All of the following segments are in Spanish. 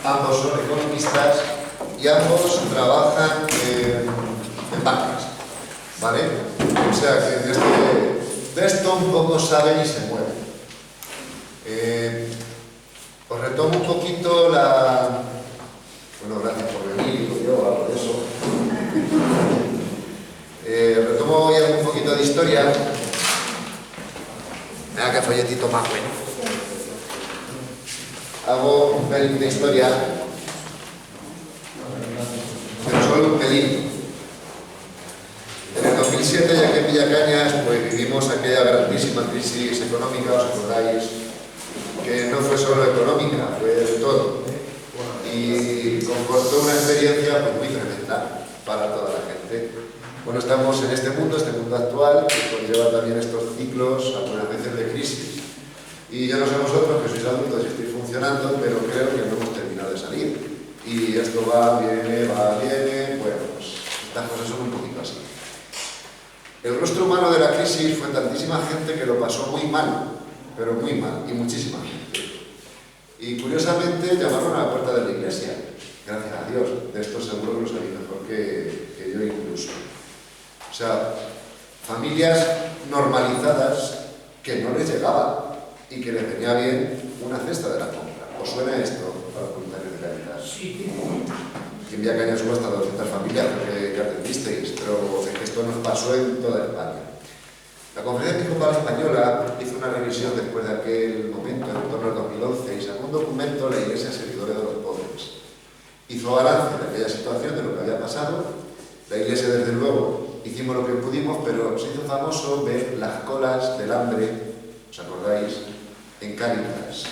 ambos son economistas y ambos trabajan en bancas, ¿vale? O sea que de esto un poco saben y se mueven. Os retomo un poquito la... Bueno, gracias por venir, digo yo, algo de eso. Retomo ya un poquito de historia. Mira qué folletito más bueno. Hago un pelín de historia, pero solo un pelín. En el 2007, ya que en Villacañas, pues vivimos aquella grandísima crisis económica, ¿os acordáis? Que no fue solo económica, fue de todo. Y comportó una experiencia pues, muy tremenda para toda la gente. Bueno, estamos en este mundo actual, que conlleva también estos ciclos, algunas veces de crisis. Y yo no sé vosotros, que sois adultos y estáis funcionando, pero creo que no hemos terminado de salir. Y esto va, viene, bueno, pues estas cosas son un poquito así. El rostro humano de la crisis fue tantísima gente que lo pasó muy mal, pero muy mal, y muchísima gente. Y curiosamente llamaron a la puerta de la iglesia, gracias a Dios. De esto seguro que lo sabéis mejor que yo incluso. O sea, familias normalizadas que no les llegaba y que les venía bien una cesta de la compra. ¿Os suena esto para los voluntarios de Cáritas? Sí. Aquí en Villacañas hubo hasta 200 familias que atendisteis, pero es que esto nos pasó en toda España. La Conferencia Episcopal Española hizo una revisión después de aquel momento, en torno al 2011, y sacó un documento, La Iglesia Servidora de los Pobres. Hizo balance de aquella situación, de lo que había pasado. La Iglesia, desde luego, hicimos lo que pudimos, pero se hizo famoso ver las colas del hambre, ¿os acordáis?, en Cáritas.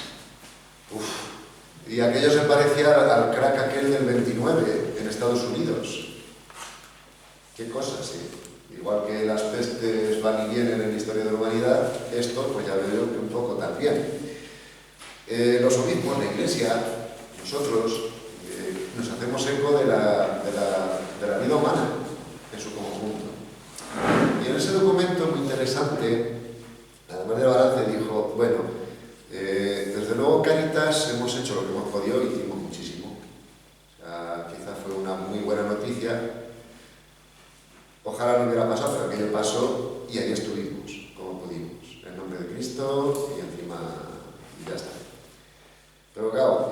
Y aquello se parecía al crack aquel del 29 en Estados Unidos. Qué cosas, sí. Igual que las pestes van y vienen en la historia de la humanidad, esto, pues ya veo que un poco también. Los obispos, la Iglesia, nosotros, nos hacemos eco de la vida humana en su conjunto. Y en ese documento muy interesante, además de balance, dijo, bueno, desde luego Cáritas hemos hecho lo que hemos podido y hicimos muchísimo. O sea, quizás fue una muy buena noticia. Ojalá no hubiera pasado, pero aquello pasó y ahí estuvimos, como pudimos, en nombre de Cristo y encima y ya está. Pero claro,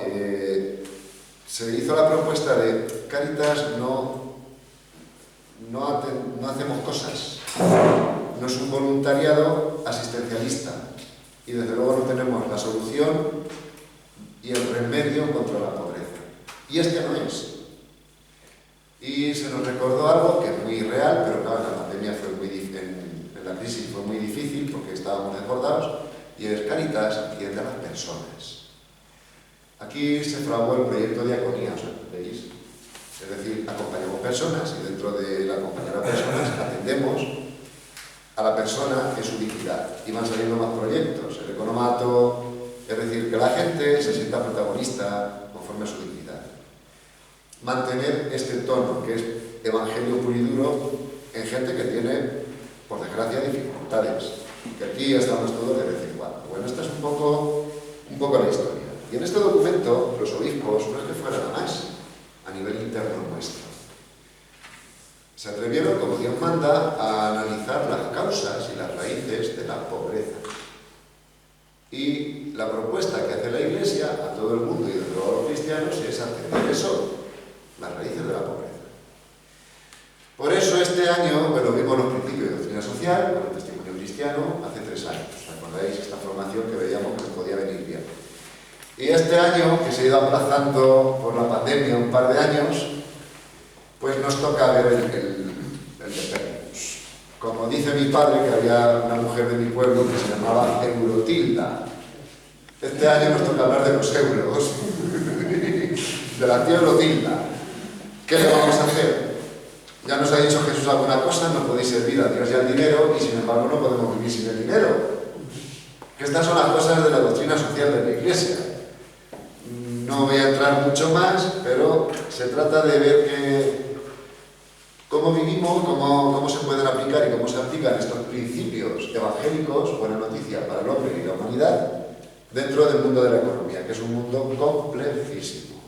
se hizo la propuesta de Cáritas, no hacemos cosas, no es un voluntariado asistencialista y desde luego no tenemos la solución y el remedio contra la pobreza. Y este no es. Y se nos recordó algo que es muy real, pero claro, en la pandemia fue muy en la crisis fue muy difícil porque estábamos desbordados, y es Cáritas atiende a las personas. Aquí se fraguó el proyecto Diaconía, ¿os veis? Es decir, acompañamos personas y dentro del acompañar a personas atendemos a la persona en su dignidad. Y van saliendo más proyectos, el economato, es decir, que la gente se sienta protagonista conforme a su dignidad. Mantener este tono, que es evangelio puro y duro, en gente que tiene, por desgracia, dificultades. Que aquí estamos todos de vez en cuando. Bueno, esta es un poco la historia. Y en este documento, los obispos, no es que fuera nada más, a nivel interno nuestro. Se atrevieron, como Dios manda, a analizar las causas y las raíces de la pobreza. Y la propuesta que hace la Iglesia a todo el mundo y desde luego a los cristianos es atender eso, las raíces de la pobreza. Por eso este año, bueno, vimos los principios de doctrina social, con el testimonio cristiano, hace 3 años. ¿Os acordáis esta formación que veíamos que podía venir bien? Y este año, que se ha ido aplazando por la pandemia un par de años, pues nos toca ver el de Pernius. Como dice mi padre, que había una mujer de mi pueblo que se llamaba Eurotilda. Este año nos toca hablar de los euros, de la tía Eurotilda. ¿Qué le vamos a hacer? Ya nos ha dicho Jesús alguna cosa, no podéis servir a Dios y al dinero, y sin embargo no podemos vivir sin el dinero. Que estas son las cosas de la doctrina social de la Iglesia. No voy a entrar mucho más, pero se trata de ver cómo vivimos, cómo se pueden aplicar y cómo se aplican estos principios evangélicos, buena noticia para el hombre y la humanidad, dentro del mundo de la economía, que es un mundo complejísimo.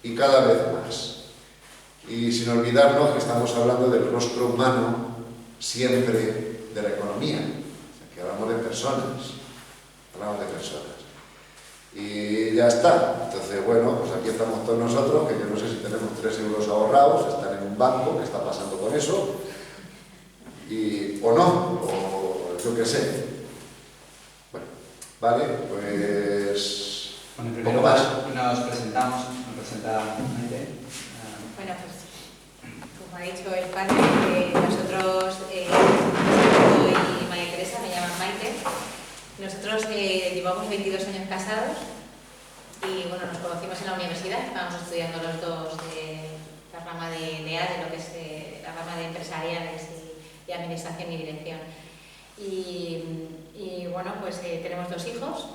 y cada vez más. Y sin olvidarnos que estamos hablando del rostro humano siempre de la economía, o sea, que hablamos de personas, Y ya está. Entonces, bueno, pues aquí estamos todos nosotros, que yo no sé si tenemos 3 euros ahorrados, están en un banco, ¿qué está pasando con eso? O no, o yo qué sé. Bueno, vale, pues... Bueno, en primer lugar nos presenta Maite. Bueno, pues como ha dicho el padre, nosotros, yo y María Teresa, me llaman Maite, nosotros llevamos 22 años casados y bueno, nos conocimos en la universidad, estábamos estudiando los dos de la rama de lo que es la rama de empresariales y administración y dirección. Y bueno, pues tenemos 2 hijos.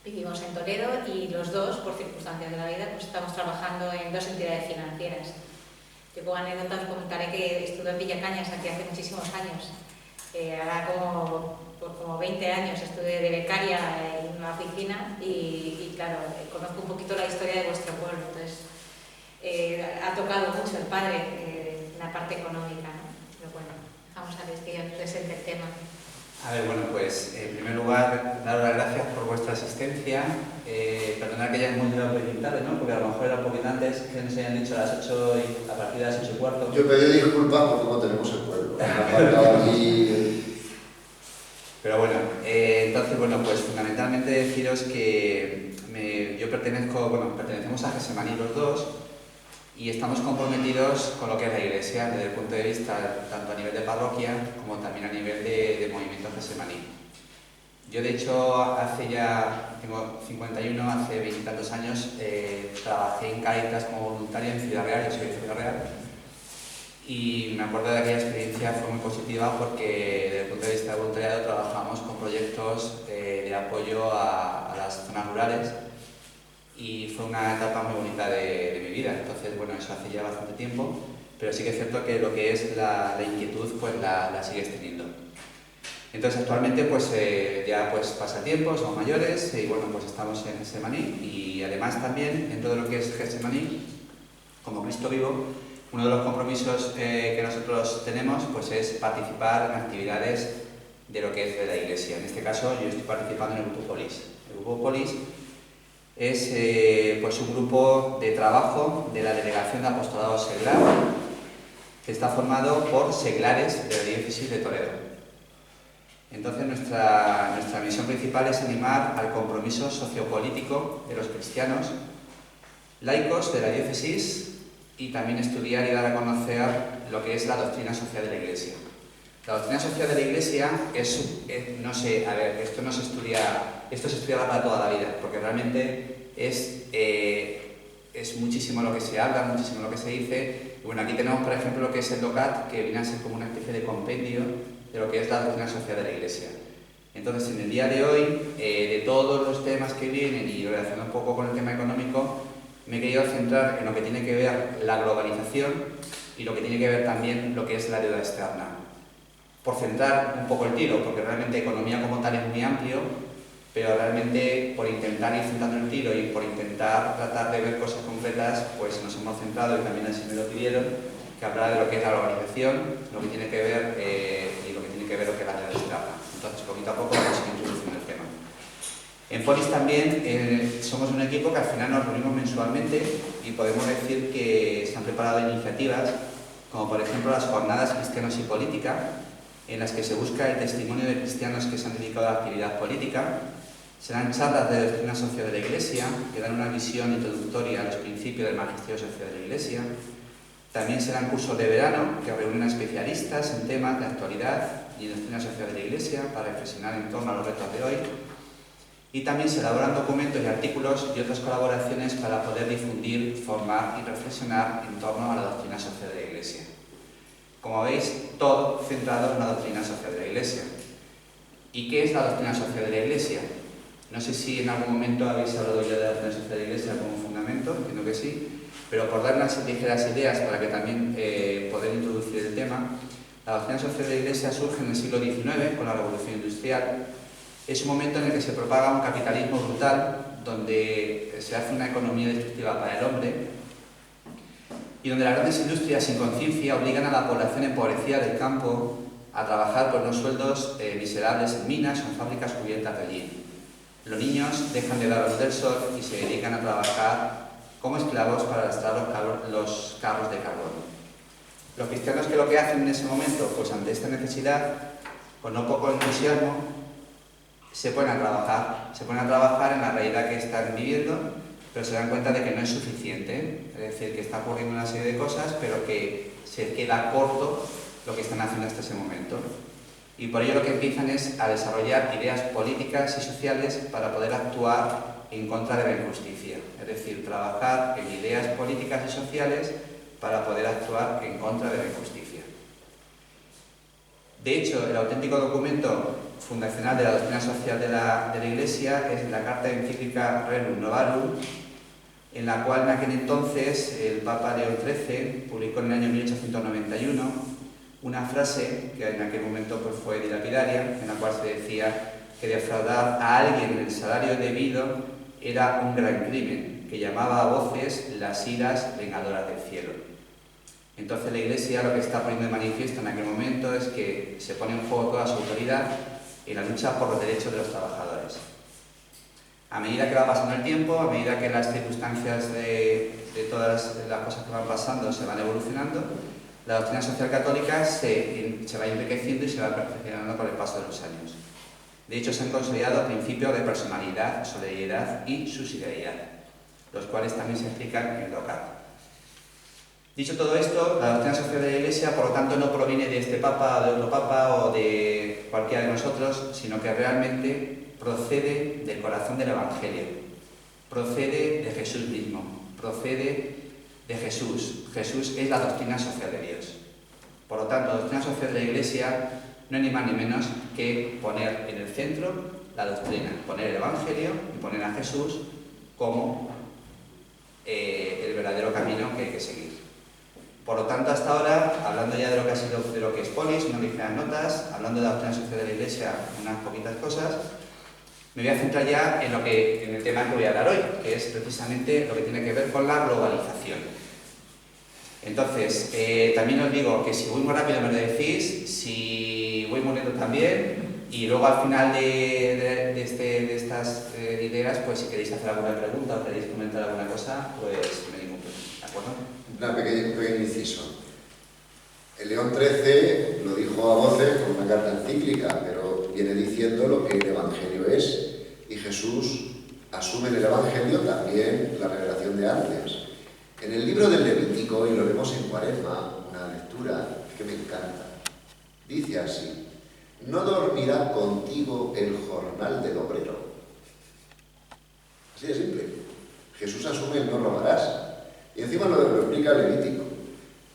Vivimos en Toledo y los dos, por circunstancias de la vida, pues estamos trabajando en 2 entidades financieras. Yo como anécdota os comentaré que estuve en Villacañas aquí hace muchísimos años. Ahora como 20 años estuve de becaria en una oficina y claro, conozco un poquito la historia de vuestro pueblo. Entonces, ha tocado mucho el padre en la parte económica, ¿no? Pero bueno, vamos a ver que yo presente el tema. A ver, bueno, pues en primer lugar, daros las gracias por vuestra asistencia. Perdonad que ya hemos llegado un poquito tarde, ¿no? Porque a lo mejor era un poquito antes que nos hayan dicho a las 8 y a partir de las 8 y cuarto. Yo pedí disculpas porque no tenemos el pueblo. Pero bueno, entonces, bueno, pues fundamentalmente deciros que yo pertenecemos a Gesemaní los dos y estamos comprometidos con lo que es la Iglesia desde el punto de vista tanto a nivel de parroquia como también a nivel de movimiento Gesemaní. Yo de hecho tengo 51, hace 20 y tantos años trabajé en Cáritas como voluntario en Ciudad Real, yo soy de Ciudad Real, y me acuerdo de aquella experiencia, fue muy positiva porque desde el punto de vista de voluntariado trabajamos con proyectos de apoyo a las zonas rurales y fue una etapa muy bonita de mi vida. Entonces, bueno, eso hace ya bastante tiempo, pero sí que es cierto que lo que es la inquietud pues la sigues teniendo. Entonces, actualmente pues ya pues pasa tiempo, somos mayores y bueno, pues estamos en Gesemaní y además también dentro de lo que es Gesemaní, como Cristo Vivo, uno de los compromisos que nosotros tenemos pues es participar en actividades de lo que es de la Iglesia. En este caso yo estoy participando en el Grupo Polis. El Grupo Polis es pues un grupo de trabajo de la Delegación de Apostolado Seglar que está formado por seglares de la diócesis de Toledo. Entonces nuestra misión principal es animar al compromiso sociopolítico de los cristianos laicos de la diócesis y también estudiar y dar a conocer lo que es la doctrina social de la Iglesia. La doctrina social de la Iglesia no sé, a ver, esto se estudia para toda la vida, porque realmente es muchísimo lo que se habla, muchísimo lo que se dice. Y bueno, aquí tenemos, por ejemplo, lo que es el DOCAT, que viene a ser como una especie de compendio de lo que es la doctrina social de la Iglesia. Entonces, en el día de hoy, de todos los temas que vienen y relacionado un poco con el tema económico, me he querido centrar en lo que tiene que ver la globalización y lo que tiene que ver también lo que es la deuda externa. Por centrar un poco el tiro, porque realmente economía como tal es muy amplio, pero realmente por intentar ir centrando el tiro y por intentar tratar de ver cosas concretas, pues nos hemos centrado, y también así me lo pidieron, que hablar de lo que es la globalización, lo que tiene que ver y lo que tiene que ver lo que es la deuda externa. Entonces, poquito a poco vamos a ir introduciendo el tema. En Polis también somos un equipo que al final nos reunimos mensualmente y podemos decir que se han preparado iniciativas como por ejemplo las jornadas Cristianos y Política, en las que se busca el testimonio de cristianos que se han dedicado a la actividad política. Serán charlas de doctrina social de la Iglesia que dan una visión introductoria a los principios del magisterio social de la Iglesia. También serán cursos de verano que reúnen a especialistas en temas de actualidad y doctrina social de la Iglesia para reflexionar en torno a los retos de hoy. Y también se elaboran documentos y artículos y otras colaboraciones para poder difundir, formar y reflexionar en torno a la doctrina social de la Iglesia. Como veis, todo centrado en la doctrina social de la Iglesia. ¿Y qué es la doctrina social de la Iglesia? No sé si en algún momento habéis hablado ya de la doctrina social de la Iglesia como fundamento, entiendo que sí, pero por dar unas ligeras ideas para que también poder introducir el tema, la doctrina social de la Iglesia surge en el siglo XIX con la Revolución Industrial. Es un momento en el que se propaga un capitalismo brutal donde se hace una economía destructiva para el hombre y donde las grandes industrias sin conciencia obligan a la población empobrecida del campo a trabajar por unos sueldos miserables en minas o en fábricas cubiertas de hollín. Los niños dejan de dar a luz del sol y se dedican a trabajar como esclavos para arrastrar los carros de carbón. Los cristianos, que lo que hacen en ese momento, pues ante esta necesidad, con no poco entusiasmo, se ponen a trabajar en la realidad que están viviendo, pero se dan cuenta de que no es suficiente, es decir, que está ocurriendo una serie de cosas, pero que se queda corto lo que están haciendo hasta ese momento. Y por ello lo que empiezan es a desarrollar ideas políticas y sociales para poder actuar en contra de la injusticia, es decir, trabajar en ideas políticas y sociales para poder actuar en contra de la injusticia. De hecho, el auténtico documento fundacional de la doctrina social de la Iglesia es la carta encíclica Rerum Novarum, en la cual en aquel entonces el Papa León XIII publicó en el año 1891 una frase que en aquel momento pues, fue dilapidaria, en la cual se decía que defraudar a alguien el salario debido era un gran crimen, que llamaba a voces las iras vengadoras del cielo. Entonces la Iglesia lo que está poniendo de manifiesto en aquel momento es que se pone en juego toda su autoridad en la lucha por los derechos de los trabajadores. A medida que va pasando el tiempo, a medida que las circunstancias de todas las cosas que van pasando se van evolucionando, la doctrina social católica se va enriqueciendo y se va perfeccionando con el paso de los años. De hecho, se han consolidado principios de personalidad, solidaridad y subsidiariedad, los cuales también se explican en el DOCAT. Dicho todo esto, la doctrina social de la Iglesia, por lo tanto, no proviene de este Papa, de otro Papa o de cualquiera de nosotros, sino que realmente procede del corazón del Evangelio, procede de Jesús mismo, procede de Jesús. Jesús es la doctrina social de Dios. Por lo tanto, la doctrina social de la Iglesia no es ni más ni menos que poner en el centro la doctrina, poner el Evangelio y poner a Jesús como el verdadero camino que hay que seguir. Por lo tanto, hasta ahora, hablando ya de lo que ha sido, de lo que es Polis, unas ligeras notas, hablando de la doctrina social de la Iglesia, unas poquitas cosas, me voy a centrar ya en el tema que voy a hablar hoy, que es precisamente lo que tiene que ver con la globalización. Entonces, también os digo que si voy muy rápido me lo decís, si voy muy lento también, y luego al final de estas ideas, pues si queréis hacer alguna pregunta o queréis comentar alguna cosa, pues me ningún problema, ¿de acuerdo? Un pequeño inciso. El León XIII lo dijo a voces con una carta encíclica, pero viene diciendo lo que el Evangelio es, y Jesús asume en el Evangelio también la revelación de antes. En el libro del Levítico, y lo vemos en Cuaresma, una lectura que me encanta, dice así: no dormirá contigo el jornal del obrero. Así de simple. Jesús asume el no robarás. Y encima lo explica el Levítico.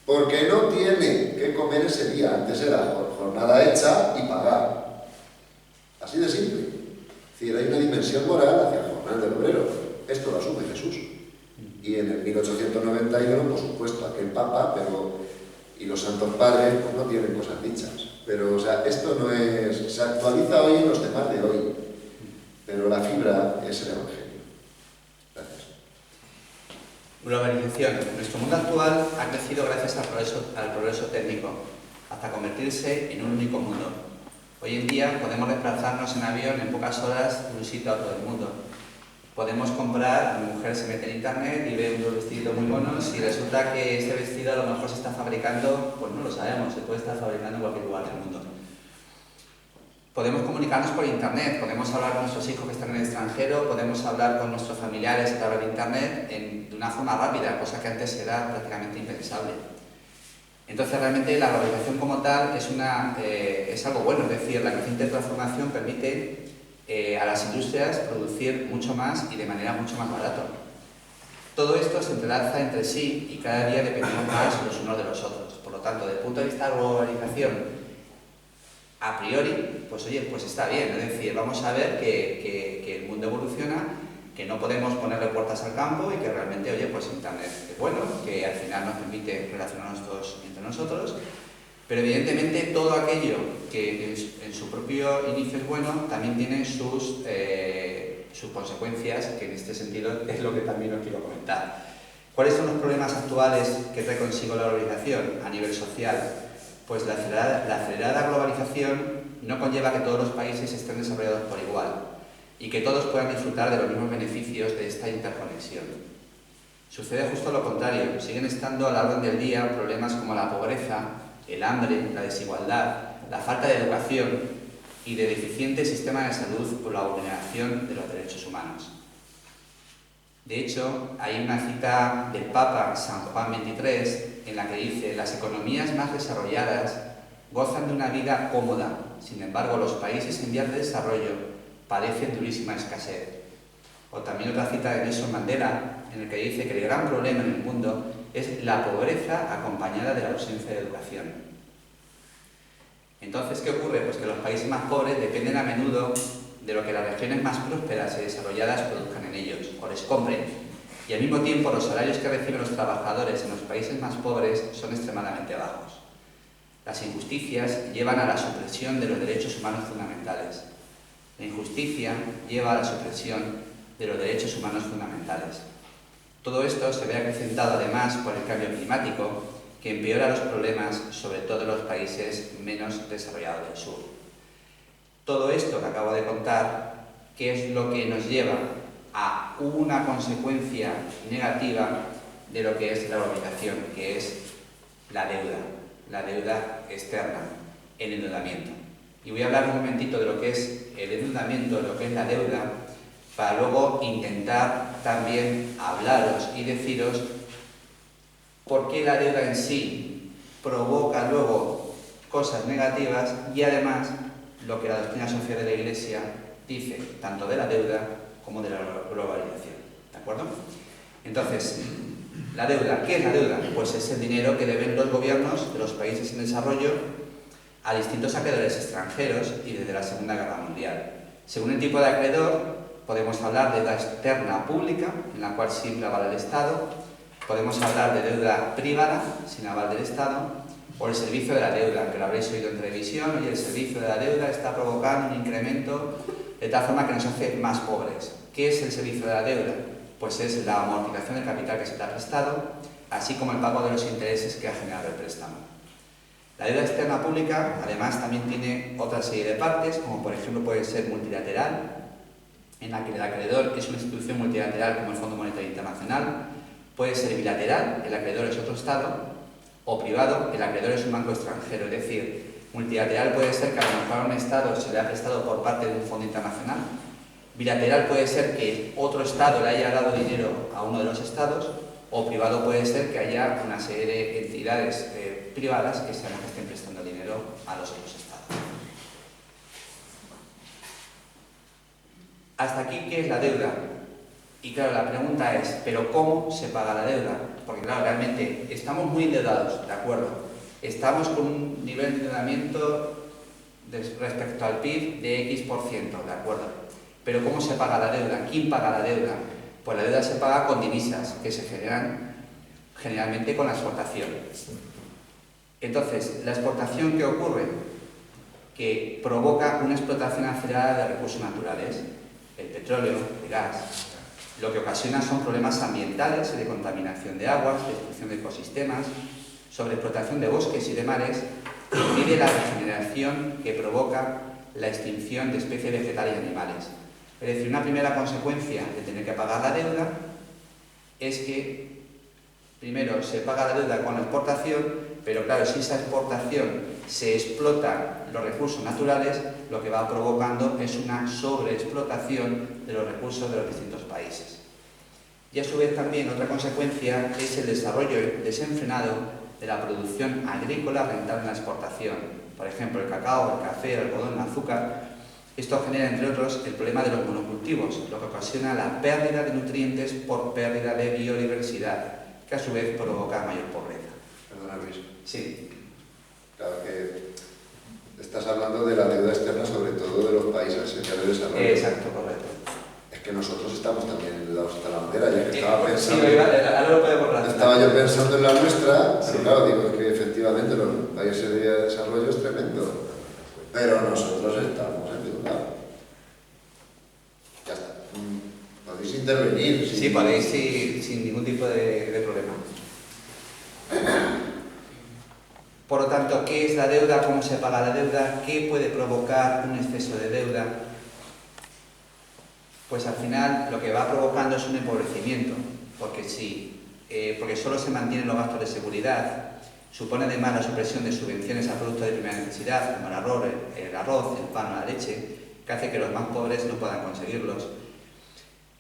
Porque no tiene que comer ese día. Antes era jornada hecha y pagar. Así de simple. Es decir, hay una dimensión moral hacia el jornal del obrero. Esto lo asume Jesús. Y en el 1891, por supuesto, aquel Papa, y los santos padres pues no tienen cosas dichas. Pero, o sea, esto no es... Se actualiza hoy en los temas de hoy. Pero la fibra es el Evangelio. Gracias. Globalización. Nuestro mundo actual ha crecido gracias al progreso técnico, hasta convertirse en un único mundo. Hoy en día podemos desplazarnos en avión en pocas horas de un sitio a otro del mundo. Podemos comprar, mi mujer se mete en internet y ve unos vestidos muy monos y resulta que este vestido a lo mejor se está fabricando, pues no lo sabemos, se puede estar fabricando en cualquier lugar del mundo. Podemos comunicarnos por internet, podemos hablar con nuestros hijos que están en el extranjero, podemos hablar con nuestros familiares a través de internet de una forma rápida, cosa que antes era prácticamente impensable. Entonces realmente la globalización como tal es algo bueno, es decir, la creciente transformación permite a las industrias producir mucho más y de manera mucho más barata. Todo esto se entrelaza entre sí y cada día dependemos más los unos de los otros. Por lo tanto, desde el punto de vista de globalización, a priori, pues oye, pues está bien, es decir, vamos a ver que el mundo evoluciona, que no podemos ponerle puertas al campo y que realmente, oye, pues Internet es bueno, que al final nos permite relacionarnos todos entre nosotros, pero evidentemente todo aquello que en su propio inicio es bueno, también tiene sus sus consecuencias, que en este sentido es lo que también os quiero comentar. ¿Cuáles son los problemas actuales que trae consigo la globalización a nivel social? Pues la acelerada globalización no conlleva que todos los países estén desarrollados por igual y que todos puedan disfrutar de los mismos beneficios de esta interconexión. Sucede justo lo contrario, siguen estando a la orden del día problemas como la pobreza, el hambre, la desigualdad, la falta de educación y de deficiente sistema de salud por la vulneración de los derechos humanos. De hecho, hay una cita del Papa San Juan XXIII en la que dice: las economías más desarrolladas gozan de una vida cómoda, sin embargo los países en vías de desarrollo padecen durísima escasez. O también otra cita de Nelson Mandela en el que dice que el gran problema en el mundo es la pobreza acompañada de la ausencia de educación. Entonces, ¿qué ocurre? Pues que los países más pobres dependen a menudo de lo que las regiones más prósperas y desarrolladas produzcan en ellos, o les compren. Y al mismo tiempo, los salarios que reciben los trabajadores en los países más pobres son extremadamente bajos. Las injusticias llevan a la supresión de los derechos humanos fundamentales. La injusticia lleva a la supresión de los derechos humanos fundamentales. Todo esto se ve acrecentado además por el cambio climático, que empeora los problemas, sobre todo en los países menos desarrollados del sur. Todo esto que acabo de contar, ¿qué es lo que nos lleva a una consecuencia negativa de lo que es la globalización, que es la deuda externa, el endeudamiento? Y voy a hablar un momentito de lo que es el endeudamiento, de lo que es la deuda, para luego intentar también hablaros y deciros por qué la deuda en sí provoca luego cosas negativas y además lo que la doctrina social de la Iglesia dice, tanto de la deuda como de la globalización. ¿De acuerdo? Entonces, la deuda, ¿qué es la deuda? Pues es el dinero que deben los gobiernos de los países en desarrollo a distintos acreedores extranjeros y desde la Segunda Guerra Mundial. Según el tipo de acreedor, podemos hablar de deuda externa pública, en la cual siempre avala el Estado. Podemos hablar de deuda privada, sin aval del Estado, o el servicio de la deuda, que lo habréis oído en televisión, y el servicio de la deuda está provocando un incremento de tal forma que nos hace más pobres. ¿Qué es el servicio de la deuda? Pues es la amortización del capital que se te ha prestado, así como el pago de los intereses que ha generado el préstamo. La deuda externa pública, además, también tiene otra serie de partes, como por ejemplo puede ser multilateral, en la que el acreedor es una institución multilateral como el Fondo Monetario Internacional. Puede ser bilateral, el acreedor es otro Estado, o privado, el acreedor es un banco extranjero. Es decir, multilateral puede ser que a lo mejor a un Estado se le ha prestado por parte de un fondo internacional. Bilateral puede ser que otro Estado le haya dado dinero a uno de los Estados, o privado puede ser que haya una serie de entidades privadas que sean las que estén prestando dinero a los otros Estados. Hasta aquí, ¿qué es la deuda? Y claro, la pregunta es, ¿pero cómo se paga la deuda? Porque claro, realmente estamos muy endeudados, ¿de acuerdo? Estamos con un nivel de endeudamiento respecto al PIB de X%, ¿de acuerdo? Pero ¿cómo se paga la deuda? ¿Quién paga la deuda? Pues la deuda se paga con divisas, que se generan generalmente con la exportación. Entonces, ¿la exportación qué ocurre? Que provoca una explotación acelerada de recursos naturales, el petróleo, el gas. Lo que ocasiona son problemas ambientales, de contaminación de aguas, destrucción de ecosistemas, sobreexplotación de bosques y de mares, y impide la regeneración que provoca la extinción de especies vegetales y animales. Es decir, una primera consecuencia de tener que pagar la deuda es que, primero, se paga la deuda con la exportación, pero claro, si esa exportación se explota los recursos naturales, lo que va provocando es una sobreexplotación de los recursos de los distintos países. Y a su vez también otra consecuencia es el desarrollo desenfrenado de la producción agrícola rentable en la exportación. Por ejemplo, el cacao, el café, el algodón, el azúcar. Esto genera, entre otros, el problema de los monocultivos, lo que ocasiona la pérdida de nutrientes por pérdida de biodiversidad, que a su vez provoca mayor pobreza. Perdona, Luis. Sí. Claro que estás hablando de la deuda externa, sobre todo de los países en vías de desarrollo. Exacto, correcto. Es que nosotros estamos también endeudados hasta la bandera, ya que estaba pensando... Sí, ahora lo podemos relacionar. Estaba yo pensando en la nuestra, Sí. pero claro, digo, es que efectivamente los países de desarrollo es tremendo, pero nosotros estamos endeudados. Ya está. Sí, podéis ir sin ningún tipo de problema. Por lo tanto, ¿qué es la deuda? ¿Cómo se paga la deuda? ¿Qué puede provocar un exceso de deuda? Pues al final lo que va provocando es un empobrecimiento, porque porque solo se mantienen los gastos de seguridad, supone además la supresión de subvenciones a productos de primera necesidad, como el arroz, el pan o la leche, que hace que los más pobres no puedan conseguirlos.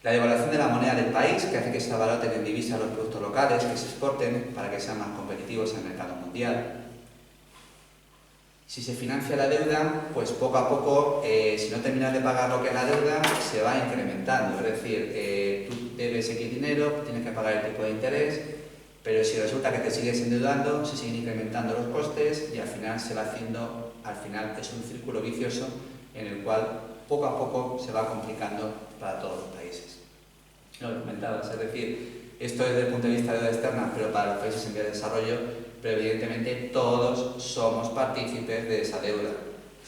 La devaluación de la moneda del país, que hace que se abaraten en divisa los productos locales, que se exporten para que sean más competitivos en el mercado mundial. Si se financia la deuda, pues poco a poco, si no terminas de pagar lo que es la deuda, se va incrementando. Es decir, tú debes X dinero, tienes que pagar el tipo de interés, pero si resulta que te sigues endeudando, se siguen incrementando los costes y al final se va haciendo, es un círculo vicioso en el cual poco a poco se va complicando para todos los países. Lo que comentabas, es decir, esto desde el punto de vista de deuda externa, pero para los países en vía de desarrollo, pero evidentemente todos somos partícipes de esa deuda.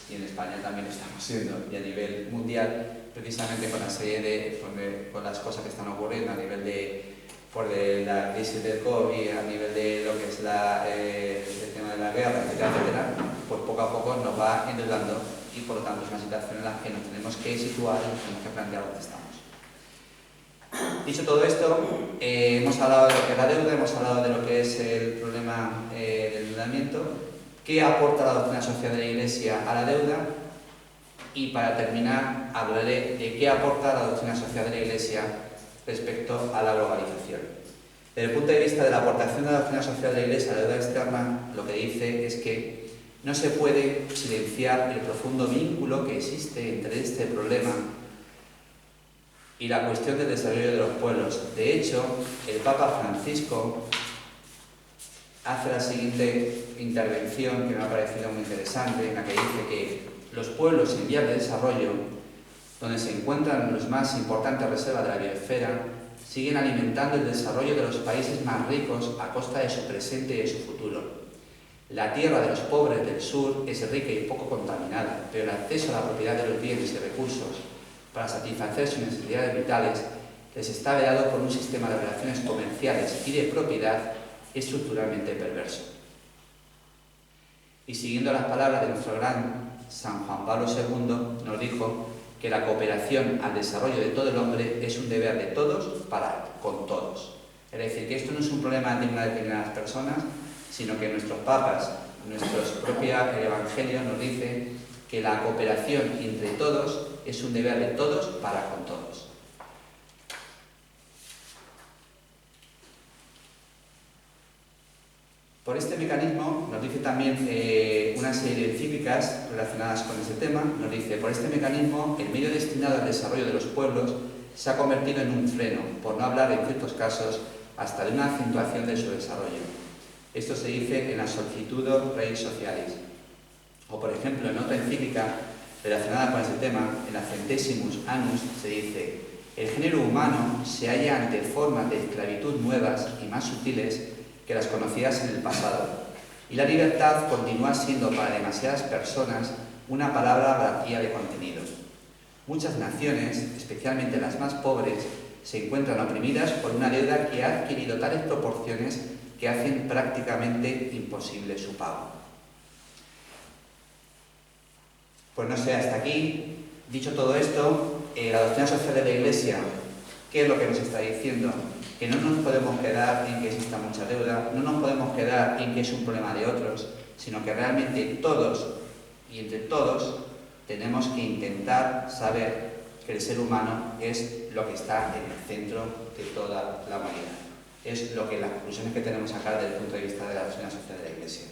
Y en España también lo estamos siendo, y a nivel mundial, precisamente con la serie con las cosas que están ocurriendo a nivel de la crisis del COVID, a nivel de lo que es el tema de la guerra, etcétera, pues poco a poco nos va endeudando y por lo tanto es una situación en la que nos tenemos que situar y nos tenemos que plantear dónde estamos. Dicho todo esto, hemos hablado de lo que es la deuda, hemos hablado de lo que es el problema del endeudamiento, qué aporta la doctrina social de la Iglesia a la deuda y para terminar hablaré de qué aporta la doctrina social de la Iglesia respecto a la globalización. Desde el punto de vista de la aportación de la doctrina social de la Iglesia a la deuda externa, lo que dice es que no se puede silenciar el profundo vínculo que existe entre este problema y la cuestión del desarrollo de los pueblos. De hecho, el Papa Francisco hace la siguiente intervención que me ha parecido muy interesante, en la que dice que los pueblos en vías de desarrollo, donde se encuentran las más importantes reservas de la biosfera, siguen alimentando el desarrollo de los países más ricos a costa de su presente y de su futuro. La tierra de los pobres del sur es rica y poco contaminada, pero el acceso a la propiedad de los bienes y recursos para satisfacer sus necesidades vitales les está vedado por un sistema de relaciones comerciales y de propiedad estructuralmente perverso. Y siguiendo las palabras de nuestro gran San Juan Pablo II, nos dijo que la cooperación al desarrollo de todo el hombre es un deber de todos para con todos. Es decir, que esto no es un problema de unas determinadas personas, sino que nuestros papas, nuestro propio Evangelio nos dice que la cooperación entre todos es un deber de todos para con todos. Por este mecanismo, nos dice también una serie de encíclicas relacionadas con este tema, nos dice, por este mecanismo, el medio destinado al desarrollo de los pueblos se ha convertido en un freno, por no hablar en ciertos casos hasta de una acentuación de su desarrollo. Esto se dice en la Solicitudo Rei Socialis. O por ejemplo, en otra encíclica relacionada con este tema, en la Centesimus Annus, se dice: el género humano se halla ante formas de esclavitud nuevas y más sutiles que las conocidas en el pasado, y la libertad continúa siendo para demasiadas personas una palabra vacía de contenido. Muchas naciones, especialmente las más pobres, se encuentran oprimidas por una deuda que ha adquirido tales proporciones que hacen prácticamente imposible su pago. Pues no sé, hasta aquí, dicho todo esto, la doctrina social de la Iglesia, ¿qué es lo que nos está diciendo? Que no nos podemos quedar en que exista mucha deuda, no nos podemos quedar en que es un problema de otros, sino que realmente todos, y entre todos, tenemos que intentar saber que el ser humano es lo que está en el centro de toda la humanidad. Es lo que las conclusiones que tenemos que sacar desde el punto de vista de la doctrina social de la Iglesia.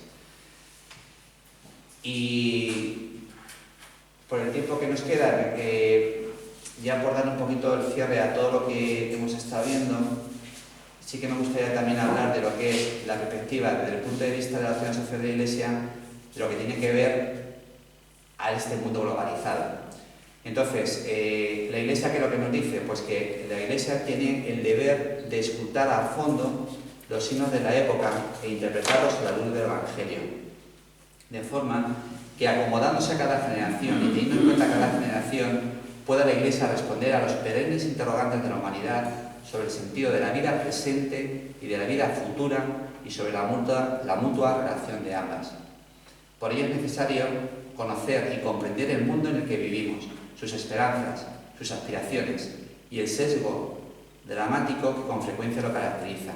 Y por el tiempo que nos queda, ya por dar un poquito el cierre a todo lo que hemos estado viendo, sí que me gustaría también hablar de lo que es la perspectiva desde el punto de vista de la doctrina social de la Iglesia, de lo que tiene que ver a este mundo globalizado. Entonces, la Iglesia, ¿qué es lo que nos dice? Pues que la Iglesia tiene el deber de escrutar a fondo los signos de la época e interpretarlos a la luz del Evangelio, de forma que acomodándose a cada generación y teniendo en cuenta cada generación, pueda la Iglesia responder a los perennes interrogantes de la humanidad sobre el sentido de la vida presente y de la vida futura y sobre la mutua relación de ambas. Por ello es necesario conocer y comprender el mundo en el que vivimos, sus esperanzas, sus aspiraciones y el sesgo dramático que con frecuencia lo caracteriza.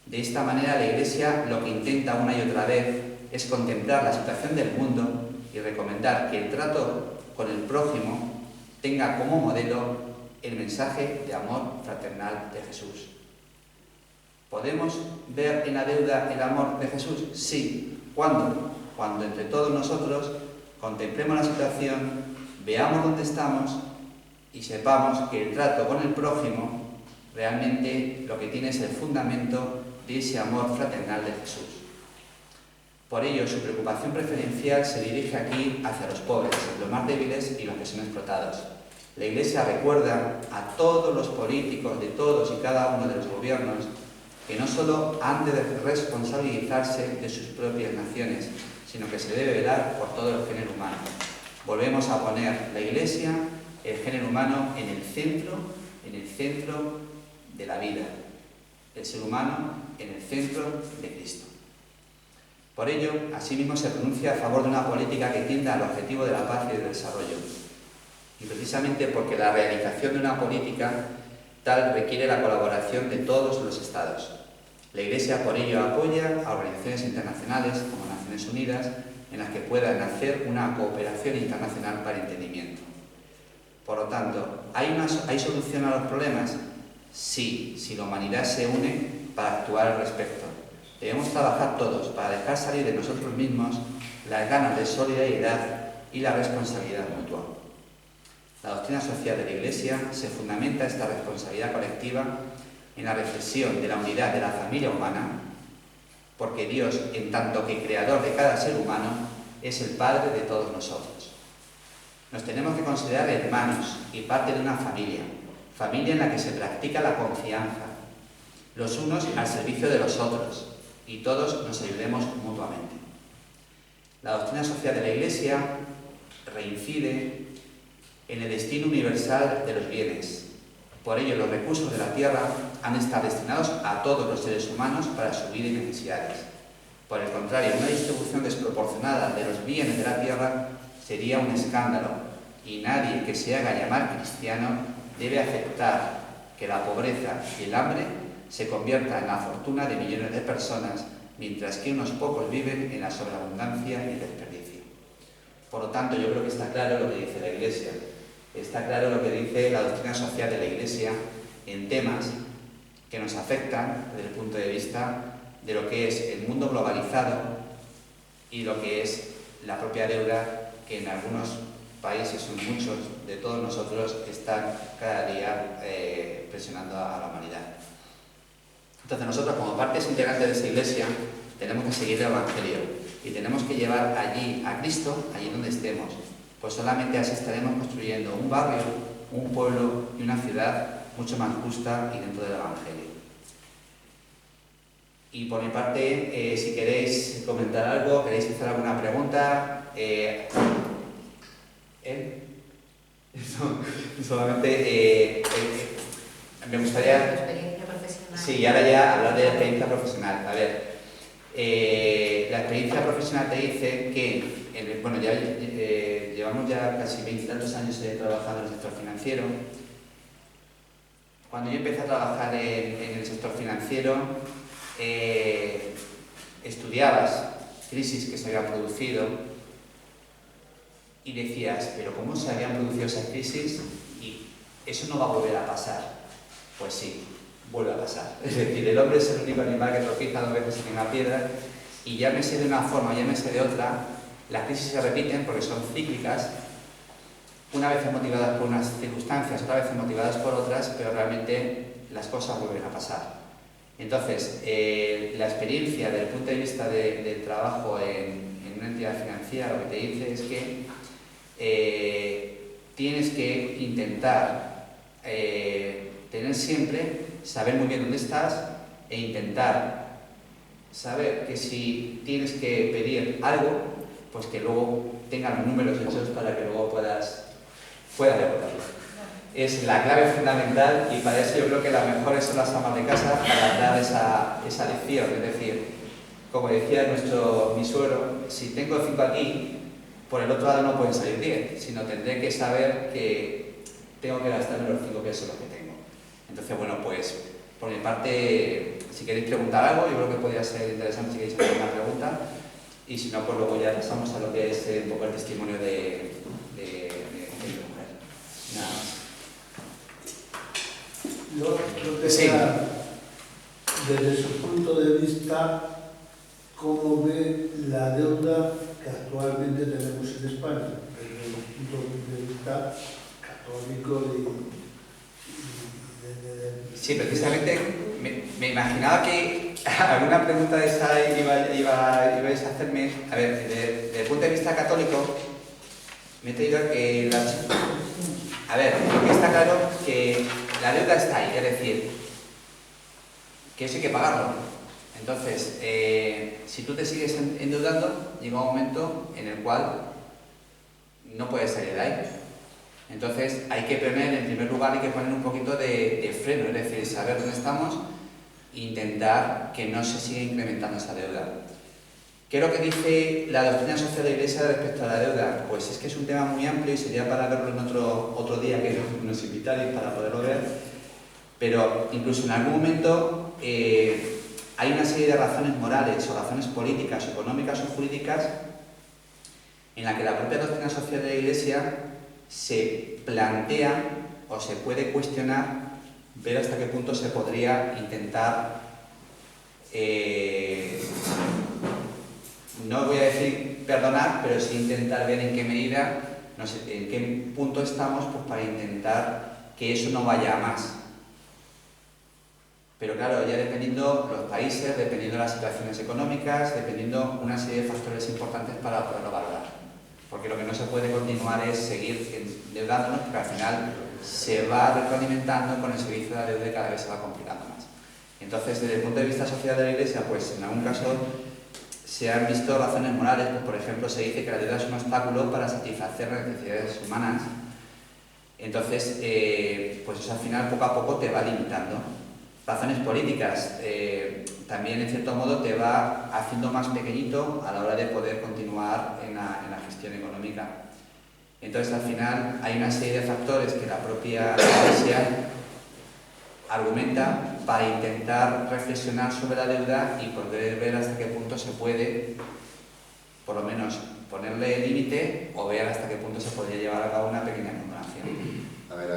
De esta manera la Iglesia lo que intenta una y otra vez es contemplar la situación del mundo y recomendar que el trato con el prójimo tenga como modelo el mensaje de amor fraternal de Jesús. ¿Podemos ver en la deuda el amor de Jesús? Sí. ¿Cuándo? Cuando entre todos nosotros contemplemos la situación, veamos dónde estamos y sepamos que el trato con el prójimo realmente lo que tiene es el fundamento de ese amor fraternal de Jesús. Por ello, su preocupación preferencial se dirige aquí hacia los pobres, los más débiles y los que son explotados. La Iglesia recuerda a todos los políticos de todos y cada uno de los gobiernos que no solo han de responsabilizarse de sus propias naciones, sino que se debe velar por todo el género humano. Volvemos a poner la Iglesia, el género humano, en el centro de la vida, el ser humano en el centro de Cristo. Por ello, asimismo, se pronuncia a favor de una política que tienda al objetivo de la paz y del desarrollo. Y precisamente porque la realización de una política tal requiere la colaboración de todos los Estados. La Iglesia, por ello, apoya a organizaciones internacionales como Naciones Unidas en las que puedan hacer una cooperación internacional para el entendimiento. Por lo tanto, ¿hay solución a los problemas? Sí, si la humanidad se une para actuar al respecto. Debemos trabajar todos para dejar salir de nosotros mismos las ganas de solidaridad y la responsabilidad mutua. La doctrina social de la Iglesia se fundamenta esta responsabilidad colectiva en la reflexión de la unidad de la familia humana, porque Dios, en tanto que creador de cada ser humano, es el Padre de todos nosotros. Nos tenemos que considerar hermanos y parte de una familia en la que se practica la confianza, los unos al servicio de los otros, y todos nos ayudemos mutuamente. La doctrina social de la Iglesia reincide en el destino universal de los bienes. Por ello, los recursos de la tierra han de estar destinados a todos los seres humanos para su vida y necesidades. Por el contrario, una distribución desproporcionada de los bienes de la tierra sería un escándalo, y nadie que se haga llamar cristiano debe aceptar que la pobreza y el hambre se convierta en la fortuna de millones de personas, mientras que unos pocos viven en la sobreabundancia y el desperdicio. Por lo tanto, yo creo que está claro lo que dice la Iglesia. Está claro lo que dice la doctrina social de la Iglesia en temas que nos afectan desde el punto de vista de lo que es el mundo globalizado y lo que es la propia deuda que en algunos países, son muchos de todos nosotros, están cada día presionando a la humanidad. Entonces nosotros, como partes integrantes de esa Iglesia, tenemos que seguir el Evangelio y tenemos que llevar allí a Cristo, allí donde estemos, pues solamente así estaremos construyendo un barrio, un pueblo y una ciudad mucho más justa y dentro del Evangelio. Y por mi parte, si queréis comentar algo, queréis hacer alguna pregunta, solamente me gustaría... experiencia profesional. Sí, ahora ya hablar de la experiencia profesional. A ver, la experiencia profesional te dice que, bueno, ya llevamos ya casi 20 y tantos años trabajando en el sector financiero. Cuando yo empecé a trabajar en el sector financiero, estudiabas crisis que se habían producido y decías, pero ¿cómo se habían producido esas crisis? Y eso no va a volver a pasar. Pues sí, vuelve a pasar. Es decir, el hombre es el único animal que tropieza 2 veces en una piedra, y llámese de una forma, llámese de otra, las crisis se repiten porque son cíclicas, una vez motivadas por unas circunstancias, otra vez motivadas por otras, pero realmente las cosas vuelven a pasar. Entonces, la experiencia desde el punto de vista del trabajo en una entidad financiera lo que te dice es que tienes que intentar tener siempre, saber muy bien dónde estás e intentar saber que si tienes que pedir algo, pues que luego tengan los números hechos para que luego puedas devolverlo. es la clave fundamental, y para eso yo creo que las mejores son las amas de casa para dar esa lección. Es decir, como decía mi suegro, si tengo 5 aquí, por el otro lado no pueden salir 10, sino tendré que saber que tengo que gastarme los 5 que son los que tengo. Entonces, bueno, pues por mi parte, si queréis preguntar algo, yo creo que podría ser interesante si queréis hacer una pregunta, y si no, pues luego ya pasamos a lo que es un poco el testimonio de mi mujer. Nada más. Yo quería, Sí. desde su punto de vista, cómo ve la deuda que actualmente tenemos en España, desde el punto de vista católico Sí, precisamente me imaginaba que alguna pregunta de esa ibais a hacerme. A ver, desde el punto de vista católico, me he traído que a ver, lo que está claro que la deuda está ahí, es decir, que eso hay que pagarlo. Entonces, si tú te sigues endeudando, llega un momento en el cual no puedes salir de ahí. Entonces, hay que poner, en primer lugar, hay que poner un poquito de freno, es decir, saber dónde estamos e intentar que no se siga incrementando esa deuda. ¿Qué es lo que dice la doctrina social de la Iglesia respecto a la deuda? Pues es que es un tema muy amplio y sería para verlo en otro día que nos invitáis para poderlo ver, pero incluso en algún momento hay una serie de razones morales o razones políticas, económicas o jurídicas en la que la propia doctrina social de la Iglesia se plantea o se puede cuestionar, ver hasta qué punto se podría intentar, no voy a decir perdonar, pero sí intentar ver en qué medida, no sé, en qué punto estamos, pues para intentar que eso no vaya a más. Pero claro, ya dependiendo los países, dependiendo las situaciones económicas, dependiendo una serie de factores importantes para poderlo valorar. Porque lo que no se puede continuar es seguir endeudándonos, porque al final se va retroalimentando con el servicio de la deuda y cada vez se va complicando más. Entonces, desde el punto de vista social de la Iglesia, pues en algún caso se han visto razones morales. Pues, por ejemplo, se dice que la deuda es un obstáculo para satisfacer las necesidades humanas. Entonces, pues eso al final poco a poco te va limitando. Razones políticas, también en cierto modo te va haciendo más pequeñito a la hora de poder continuar en la gestión económica. Entonces al final hay una serie de factores que la propia Iglesia argumenta para intentar reflexionar sobre la deuda y poder ver hasta qué punto se puede, por lo menos, ponerle límite o ver hasta qué punto se podría llevar a cabo una pequeña condonación. A ver,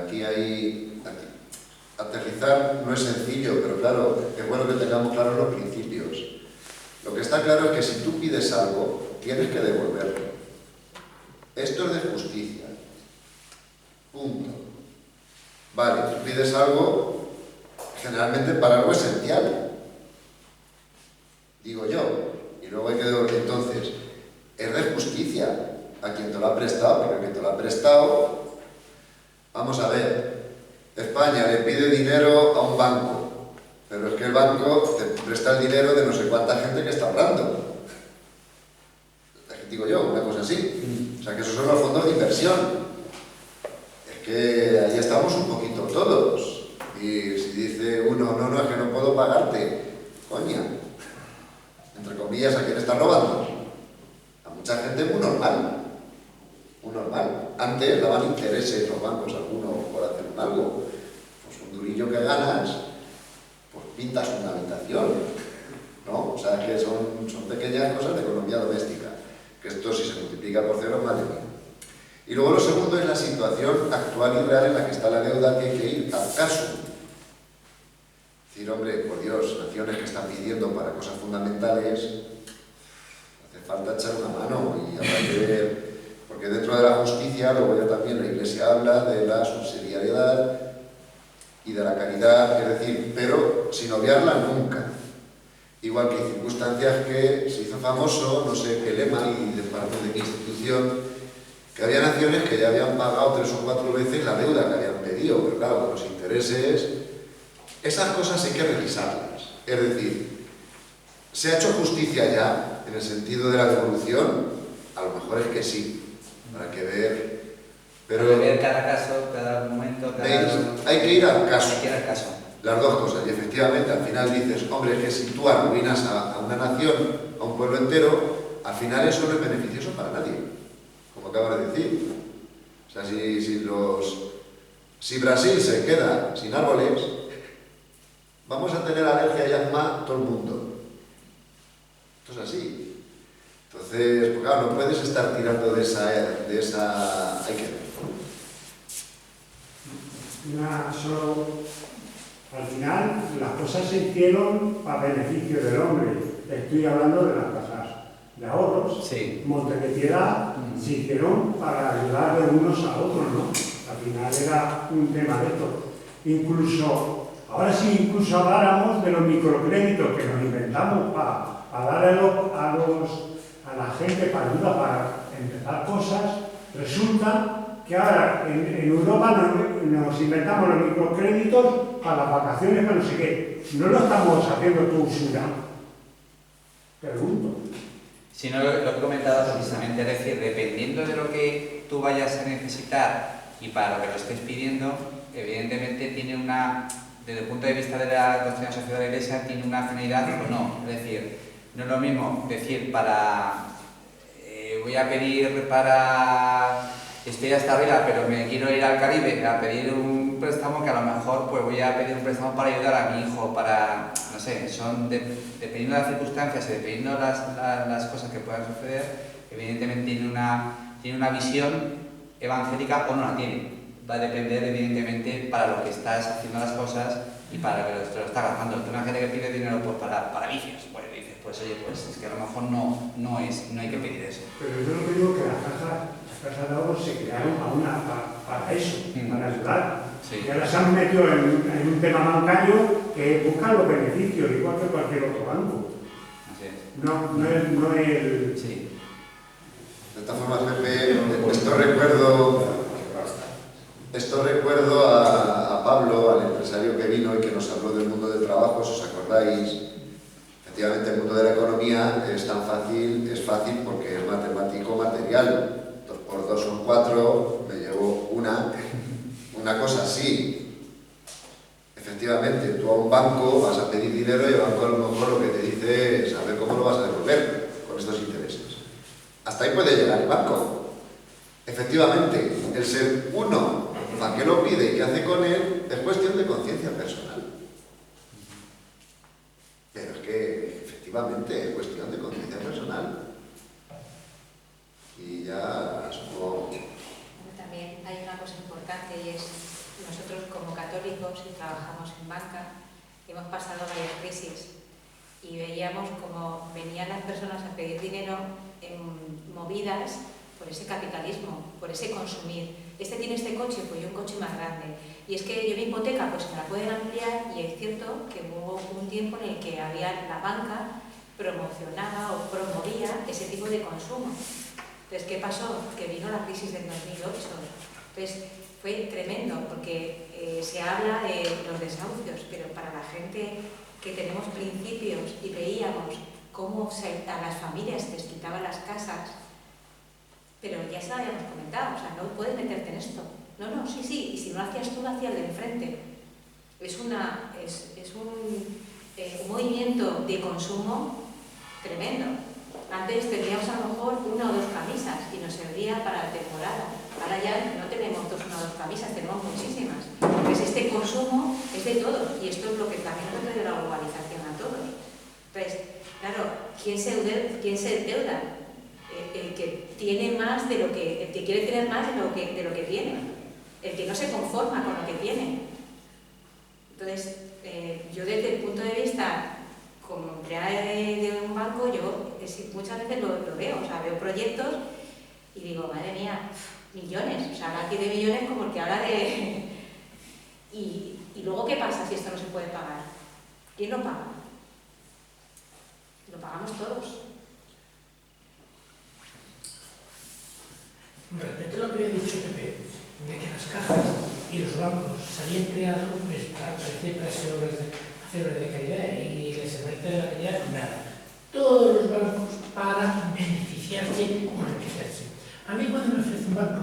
aterrizar no es sencillo, pero claro, es bueno que tengamos claros los principios. Lo que está claro es que si tú pides algo, tienes que devolverlo. Esto es de justicia. Punto. Vale, tú pides algo generalmente para algo esencial, digo yo, y luego hay que devolver. Entonces, es de justicia a quien te lo ha prestado, porque a quien te lo ha prestado, vamos a ver, España le pide dinero a un banco, pero es que el banco te presta el dinero de no sé cuánta gente que está ahorrando. Digo yo, una cosa así. O sea, que esos son los fondos de inversión. Es que ahí estamos un poquito todos. Y si dice uno, no, es que no puedo pagarte, coña, entre comillas, ¿a quién está robando? A mucha gente muy normal. Muy normal. Antes daban intereses los bancos algunos por hacer algo. Pues un durillo que ganas, pues pintas una habitación, ¿no? O sea, que son pequeñas cosas de economía doméstica. Que esto, si se multiplica por cero, madre mía. Y luego lo segundo es la situación actual y real en la que está la deuda, que hay que ir al caso. Decir, hombre, por Dios, naciones que están pidiendo para cosas fundamentales, hace falta echar una mano y habrá que ver, porque dentro de la justicia, luego ya también la Iglesia habla de la subsidiariedad y de la caridad, es decir, pero sin obviarla nunca. Igual que hay circunstancias que se hizo famoso, no sé qué lema y de parte de qué institución, que había naciones que ya habían pagado 3 o 4 veces la deuda que habían pedido, pero claro, con los intereses, esas cosas hay que revisarlas. Es decir, ¿se ha hecho justicia ya en el sentido de la devolución? A lo mejor es que sí, habrá que ver Pero Hay que ver cada caso, cada momento, ¿veis? Hay que ir al caso. Hay que ir al caso. Las dos cosas, y efectivamente al final dices, hombre, es que si tú arruinas a una nación, a un pueblo entero, al final eso no es beneficioso para nadie, como acabas de decir. O sea, si Brasil se queda sin árboles, vamos a tener alergia y asma todo el mundo. Esto es así. Entonces, pues claro, no puedes estar tirando de esa hay que ver. Al final, las cosas se hicieron para beneficio del hombre. Estoy hablando de las casas de ahorros. Sí. Montes de Piedad se hicieron para ayudar de unos a otros, ¿no? Al final era un tema de esto. Incluso, ahora sí, incluso habláramos de los microcréditos que nos inventamos para dar a la gente para ayuda para empezar cosas, resulta que ahora en Europa nos inventamos los microcréditos para las vacaciones, para no sé qué. No lo estamos haciendo tú, usura. Pregunto. Si no, lo he comentado precisamente, es decir, dependiendo de lo que tú vayas a necesitar y para lo que lo estés pidiendo, evidentemente tiene desde el punto de vista de la doctrina social de la Iglesia, tiene una finalidad o no. Es decir, no es lo mismo decir voy a pedir para... Estoy hasta arriba, pero me quiero ir al Caribe a pedir un préstamo, que a lo mejor pues voy a pedir un préstamo para ayudar a mi hijo, para, no sé, dependiendo de las circunstancias y dependiendo de las cosas que puedan suceder, evidentemente tiene una visión evangélica o no la tiene. Va a depender evidentemente para lo que estás haciendo las cosas y para lo que te lo estás gastando. Una gente que pide dinero pues, para vicios, pues dices, pues oye, pues es que a lo mejor no hay que pedir eso. Pero yo no digo que las casas de ahorros se crearon para eso, para ayudar. Sí. Y ahora se han metido en un tema bancario que busca los beneficios, igual que cualquier otro banco. Así es. No el... Sí. De todas formas, Pepe, esto recuerdo a Pablo, al empresario que vino y que nos habló del mundo del trabajo, si os acordáis. Efectivamente, el mundo de la economía es fácil porque es matemático material. 2 por 2 son 4, me llevo una cosa así. Efectivamente, tú a un banco vas a pedir dinero y el banco a lo mejor lo que te dice es a ver cómo lo vas a devolver con estos intereses. Hasta ahí puede llegar el banco. Efectivamente, el ser uno, ¿para qué lo pide y qué hace con él? Es cuestión de conciencia personal. Pero es que, efectivamente, es cuestión de conciencia personal. Y ya supongo... También hay una cosa importante y es nosotros como católicos y trabajamos en banca hemos pasado varias crisis y veíamos cómo venían las personas a pedir dinero movidas por ese capitalismo, por ese consumir. Este tiene este coche, pues yo un coche más grande. Y es que yo mi hipoteca pues me la pueden ampliar y es cierto que hubo un tiempo en el que la banca promocionaba o promovía ese tipo de consumo. Entonces, ¿qué pasó? Que vino la crisis del 2008. Entonces, fue tremendo porque se habla de los desahucios, pero para la gente que tenemos principios y veíamos cómo a las familias les quitaban las casas, pero ya se lo habíamos comentado, o sea, no puedes meterte en esto. No, sí, y si no lo hacías tú, lo hacía el de enfrente. Es un movimiento de consumo tremendo. Antes teníamos a lo mejor 1 o 2 camisas y nos servía para la temporada. Ahora ya no tenemos 2 o 2 camisas, tenemos muchísimas. Entonces este consumo es de todos y esto es lo que también nos trae la globalización a todos. Entonces, claro, ¿quién se endeuda? El que tiene más de lo que, el que quiere tener más de lo que tiene, el que no se conforma con lo que tiene. Entonces, yo desde el punto de vista como empleada de un banco, yo muchas veces lo veo, o sea, veo proyectos y digo, madre mía, millones, o sea, habla aquí de millones como el que habla de... Y luego, ¿qué pasa si esto no se puede pagar? ¿Quién lo paga? Lo pagamos todos. Respecto a lo que había dicho Pepe, de que las cajas y los bancos se habían creado pues, para hacer obras de caridad y les ofrece de la caridad, nada. Todos los bancos para beneficiarse o enriquecerse. A mí cuando me ofrece un banco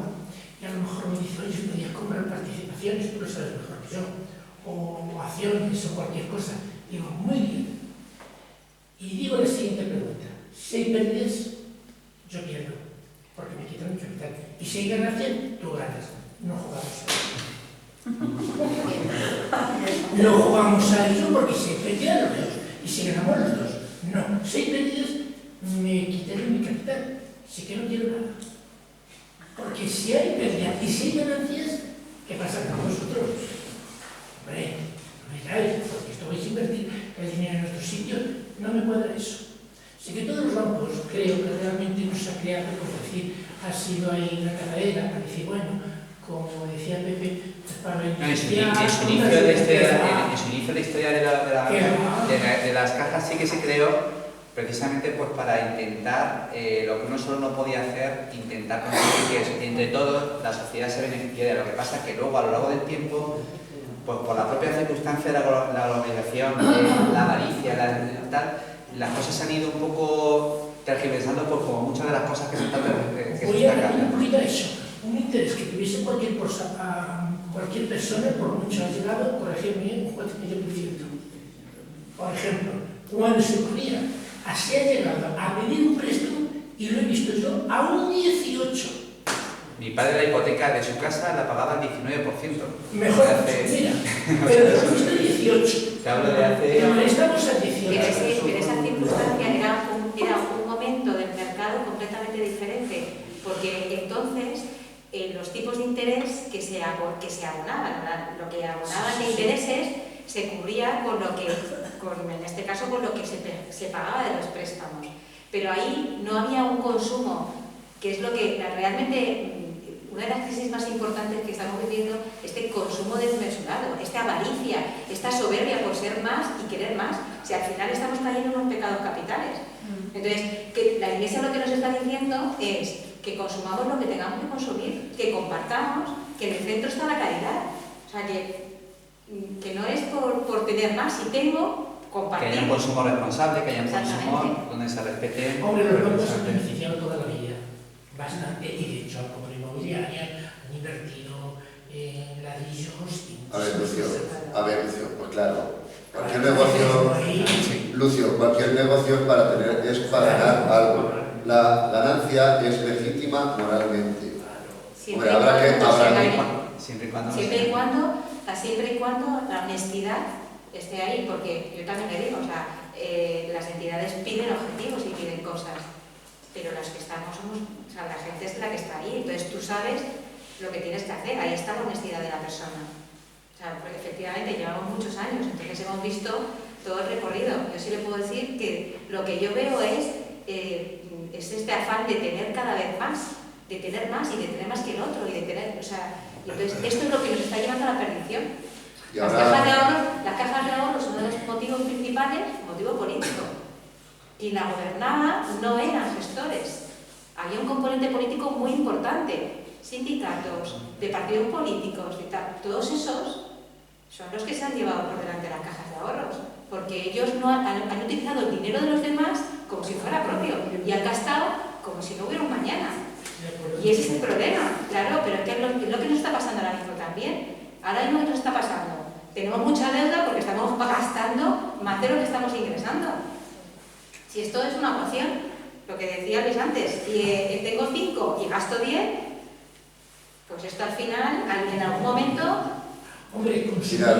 y a lo mejor me dice, oye, podías comprar participaciones, tú lo sabes mejor que yo, o acciones o cualquier cosa. Digo, muy bien. Y digo la siguiente pregunta: si hay pérdidas, yo pierdo, porque me quitan mi capital. Y si hay ganancias, tú ganas. No jugamos a eso. No jugamos a eso porque si hay pérdidas, los dos. Y si ganamos los dos. No. Si hay pérdidas, me quitaré mi capital. Así que no quiero nada. Porque si hay pérdidas y si hay ganancias, ¿qué pasa con vosotros? Hombre, no me digáis, porque esto vais a invertir el dinero en otro sitio, no me cuadra eso. Así que todos los bancos, creo que realmente no se ha creado, por decir, ha sido ahí una carrera para decir, bueno, como decía Pepe, para en su inicio de historia de las cajas sí que se creó precisamente pues para intentar lo que uno solo no podía hacer, intentar conseguir que entre todos la sociedad se beneficiara. Lo que pasa es que luego a lo largo del tiempo, pues por la propia circunstancia de la globalización, la avaricia, las cosas se han ido un poco tergiversando por como muchas de las cosas que se están Voy a añadir un poquito a eso. Un interés que tuviese cualquier persona, por mucho ha llegado, corregirme, un 4% por ciento. Por ejemplo, cuando se ocurría, así ha llegado a pedir un préstamo y lo he visto yo a un 18%. Mi padre la hipoteca de su casa la pagaba al 19%. Mejor, mira, pero lo he visto al 18%. Te hablo de hace... Pero estamos al 18%. Pero esa circunstancia era un momento del mercado completamente diferente, porque entonces los tipos de interés que se abonaban, lo que abonaban de intereses se cubría con lo que, en este caso, con lo que se pagaba de los préstamos. Pero ahí no había un consumo, que es lo que realmente, una de las crisis más importantes que estamos viviendo, este consumo desmesurado, esta avaricia, esta soberbia por ser más y querer más. O sea, al final estamos cayendo en unos pecados capitales. Entonces, que la Iglesia lo que nos está diciendo es que consumamos lo que tengamos que consumir, que compartamos, que en el centro está la caridad. O sea, que no es por tener más. Si tengo, compartir. Que haya un consumo responsable, que haya un consumo donde se respete. Hombre, los bancos han beneficiado toda la vida, bastante, y de hecho, como inmobiliaria, han invertido en ladrillos. A ver, Lucio, pues claro, cualquier negocio, Lucio, cualquier negocio es para ganar algo. La ganancia es legítima moralmente. Siempre y cuando la honestidad esté ahí, porque yo también le digo, o sea, las entidades piden objetivos y piden cosas, pero las que estamos somos, o sea, la gente es la que está ahí, entonces tú sabes lo que tienes que hacer, ahí está la honestidad de la persona. O sea, porque efectivamente llevamos muchos años, entonces hemos visto todo el recorrido. Yo sí le puedo decir que lo que yo veo es este afán de tener cada vez más, de tener más y de tener más que el otro, y de tener, o sea, y entonces esto es lo que nos está llevando a la perdición. Las cajas de ahorro son uno de los motivos principales, motivo político. Quien la gobernaba no eran gestores, había un componente político muy importante, sindicatos, de partidos políticos y tal. Todos esos son los que se han llevado por delante las cajas de ahorros, porque ellos no han utilizado el dinero de los demás como si fuera propio y han gastado como si no hubiera un mañana. Y ese es el problema, claro, pero es que es lo que nos está pasando ahora mismo también. Ahora mismo, ¿qué nos está pasando? Tenemos mucha deuda porque estamos gastando más de lo que estamos ingresando. Si esto es una ecuación, lo que decía Luis antes, si tengo 5 y gasto 10, pues esto al final, en algún momento... Hombre, mirad,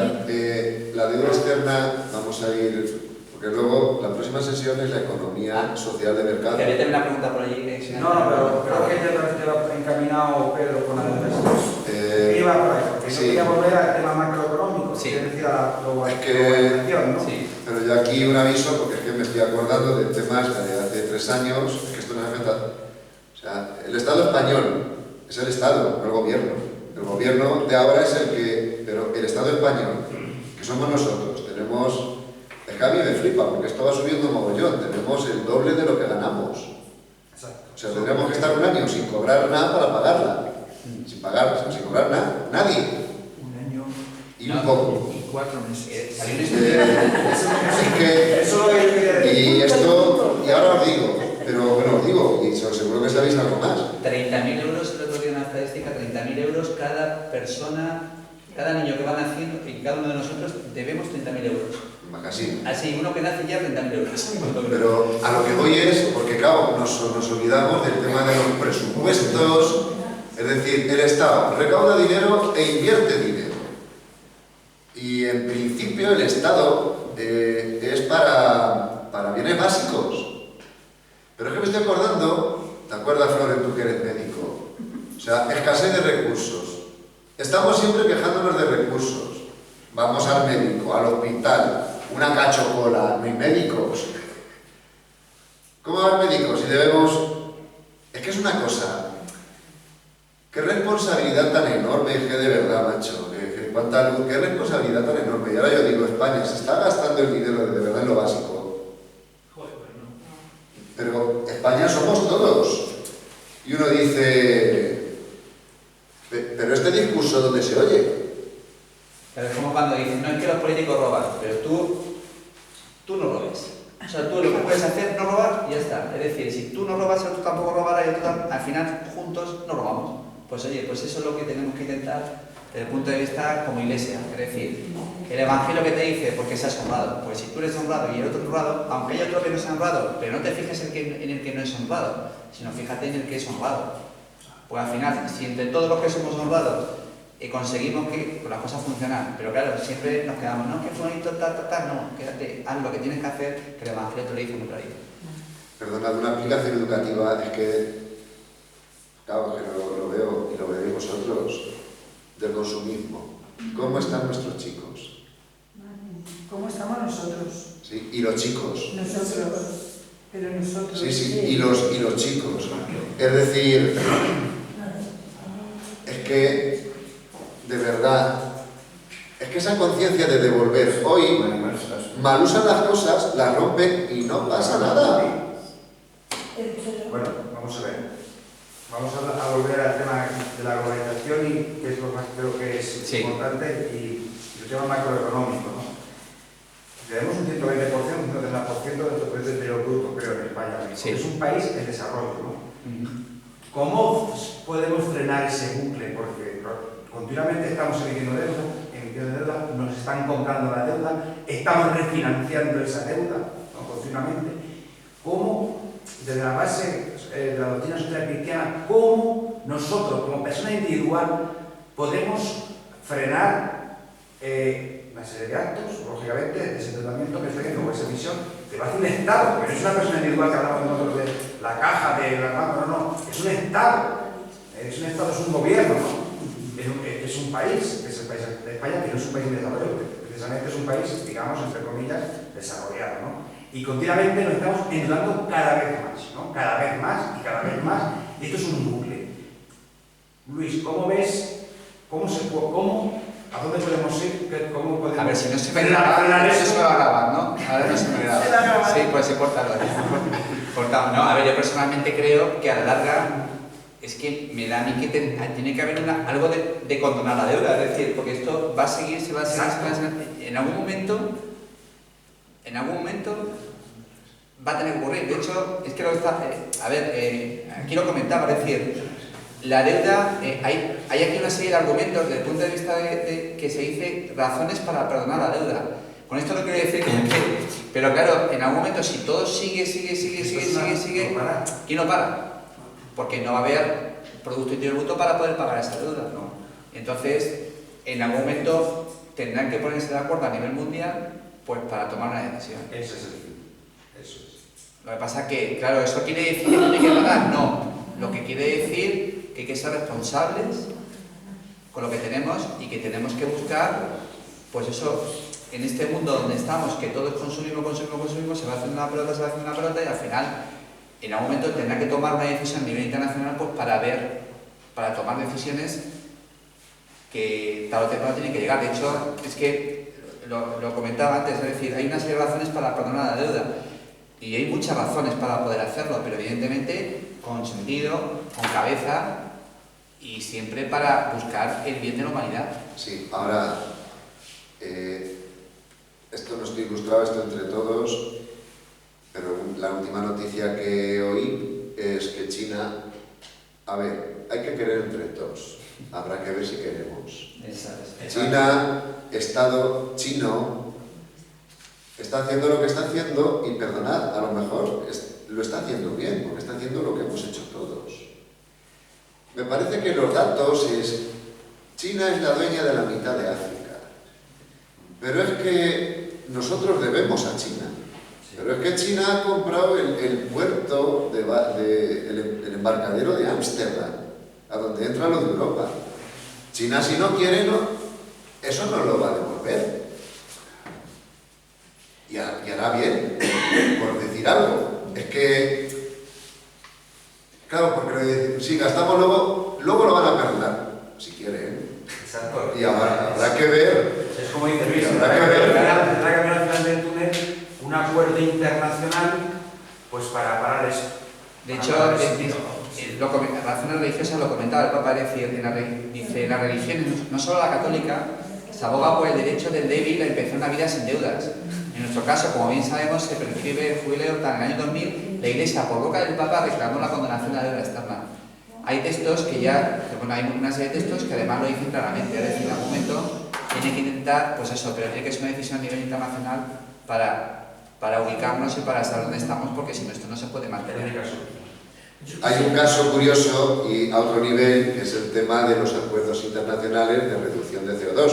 la deuda externa, vamos a ir... Porque luego, la próxima sesión es la economía social de mercado. Quería tener una pregunta por allí. No, pero creo que ya lo ha encaminado Pedro con la deuda externa. Iba por ahí, porque no quería volver al tema macroeconómico, sí. que decía la globalización, ¿no? Sí. Pero yo aquí un aviso, porque es que me estoy acordando de temas de hace 3 años, que esto nos afecta. O sea, el Estado español es el Estado, no el gobierno. El gobierno de ahora es el que... Pero el Estado español, que somos nosotros, tenemos... Es que a mí me flipa, porque esto va subiendo mogollón, tenemos el doble de lo que ganamos. Exacto. O sea, tendríamos que estar un año sin cobrar nada para pagarla. Sin cobrar nada, nadie. Un año Y un poco. y 4 meses. Y esto, y ahora os digo, pero bueno, os digo, y seguro que sabéis algo más. 30.000 euros, el otro día una estadística, 30.000 así. Así, uno que nace ya 30.000 euros. Pero a lo que voy es, porque claro, nos olvidamos del tema de los presupuestos, es decir, el Estado recauda dinero e invierte dinero. Y en principio el Estado es para bienes básicos. Pero es que me estoy acordando, ¿te acuerdas, Flores, tú que eres médico? O sea, escasez de recursos. Estamos siempre quejándonos de recursos. Vamos al médico, al hospital, una cachocola, no hay médicos. ¿Cómo va el médico? Si debemos... Es que es una cosa... Qué responsabilidad tan enorme, es que de verdad, macho. Cuánta luz, qué responsabilidad tan enorme. Y ahora yo digo, España, se está gastando el dinero de verdad en lo básico. Pero España somos todos. Y uno dice... Pero este discurso, ¿dónde se oye? Pero es como cuando dicen, no es que los políticos roban, pero tú no robes. O sea, tú lo que puedes hacer no robar y ya está. Es decir, si tú no robas, el otro tampoco robará y el otro al final juntos no robamos. Pues oye, pues eso es lo que tenemos que intentar desde el punto de vista como iglesia. Es decir, el Evangelio que te dice, porque seas honrado. Pues si tú eres honrado y el otro es honrado, aunque haya otro que no sea honrado, pero no te fijes en el que no es honrado, sino fíjate en el que es honrado. Pues al final, si entre todos los que somos honrados conseguimos que las cosas funcionan, pero claro, siempre nos quedamos, no, que bonito, no, quédate, haz lo que tienes que hacer, que el Evangelio te lo dice muy clarito. Perdona, una aplicación educativa es que, claro, que lo veo y lo veréis vosotros, del consumismo. ¿Cómo están nuestros chicos? ¿Cómo estamos nosotros? Sí, y los chicos. Nosotros, pero nosotros. Sí, y los chicos. Es decir, es que, de verdad, es que esa conciencia de devolver, hoy mal usan las cosas, las rompen y no pasa nada. Bueno, vamos a ver. Vamos a volver al tema de la globalización y que es lo más creo que es importante y el tema macroeconómico, ¿no? Tenemos un 120%, un 130% de nuestro Producto Interior Bruto, creo, en España. Sí. Es un país en desarrollo, ¿no? ¿Cómo podemos frenar ese bucle? Porque continuamente estamos emitiendo deuda, nos están comprando la deuda, estamos refinanciando esa deuda, ¿no? Continuamente. ¿Cómo, desde la base de la doctrina social cristiana, cómo nosotros, como persona individual, podemos frenar una serie de actos, lógicamente, de ese tratamiento que estoy viendo, o esa visión, que lo hace un Estado, pero no es una persona individual que hablamos nosotros de la caja, de la banca, no, es un Estado, es un gobierno, ¿no? Es un país, es el país de España, que no es un país en desarrollo, precisamente es un país, digamos, entre comillas, desarrollado, ¿no? Y continuamente nos estamos endeudando cada vez más, ¿no? Cada vez más y cada vez más, y esto es un bucle. Luis, ¿cómo ves? ¿A dónde podemos ir? ¿Cómo podemos...? A ver, si no se me graba, eso se me va a grabar, ¿no? Ahora no se me graba. Sí, pues sí, córtalo. Cortado, ¿no? A ver, yo personalmente creo que a la larga es que me da a mí que tiene que haber algo de condonar la deuda, es decir, porque esto va a seguir, se va a seguir, en algún momento va a tener que ocurrir. De hecho, es que lo que está... aquí lo comentaba, es decir, la deuda, hay aquí una serie de argumentos desde el punto de vista de que se dice razones para perdonar la deuda. Con esto no quiero decir que... Pero claro, en algún momento, si todo sigue, ¿quién no para? Porque no va a haber Producto Interior Bruto para poder pagar esa deuda, ¿no? Entonces, en algún momento tendrán que ponerse de acuerdo a nivel mundial pues para tomar una decisión. Eso es el fin. Eso es. Lo que pasa es que, claro, ¿eso quiere decir que tiene que pagar? No. Lo que quiere decir que hay que ser responsables con lo que tenemos y que tenemos que buscar, pues eso, en este mundo donde estamos, que todo es consumismo, se va haciendo una pelota y al final, en algún momento tendrá que tomar una decisión a nivel internacional pues para tomar decisiones que tarde o temprano tienen que llegar. De hecho, es que lo comentaba antes, es decir, hay una serie de razones para perdonar la deuda y hay muchas razones para poder hacerlo, pero evidentemente con sentido, con cabeza y siempre para buscar el bien de la humanidad. Sí, ahora, esto no estoy ilustrado, esto entre todos, pero la última noticia que oí es que China, a ver, hay que querer entre todos, habrá que ver si queremos. China, Estado chino, está haciendo lo que está haciendo y, perdonad, a lo mejor lo está haciendo bien, porque está haciendo lo que hemos hecho todos. Me parece que los datos es... China es la dueña de la mitad de África, pero es que nosotros debemos a China. Pero es que China ha comprado el puerto, el embarcadero de Ámsterdam, a donde entran los de Europa. China, si no quiere, eso no lo va a devolver. Y hará bien, por decir algo. Es que, claro, porque si gastamos luego lo van a perdonar, si quieren. Exacto. Y habrá que ver. Es como dice Luis, habrá que ver. Tendrá que haber al final del túnel un acuerdo internacional pues para parar esto. De hecho, la razón religiosa lo comentaba el Papa, es decir, dice, la religión, no solo la católica, se aboga por el derecho del débil a empezar una vida sin deudas. En nuestro caso, como bien sabemos, se prescribe el jubileo en el año 2000, la Iglesia, por boca del Papa, reclamó la condonación de la deuda externa. Hay textos que ya, bueno, hay una serie de textos que además lo dicen claramente, es decir, en algún momento tiene que intentar, pues eso, pero tiene que ser una decisión a nivel internacional para ubicarnos y para saber dónde estamos, porque si no, esto no se puede mantener. Hay un caso curioso y a otro nivel, que es el tema de los acuerdos internacionales de reducción de CO2.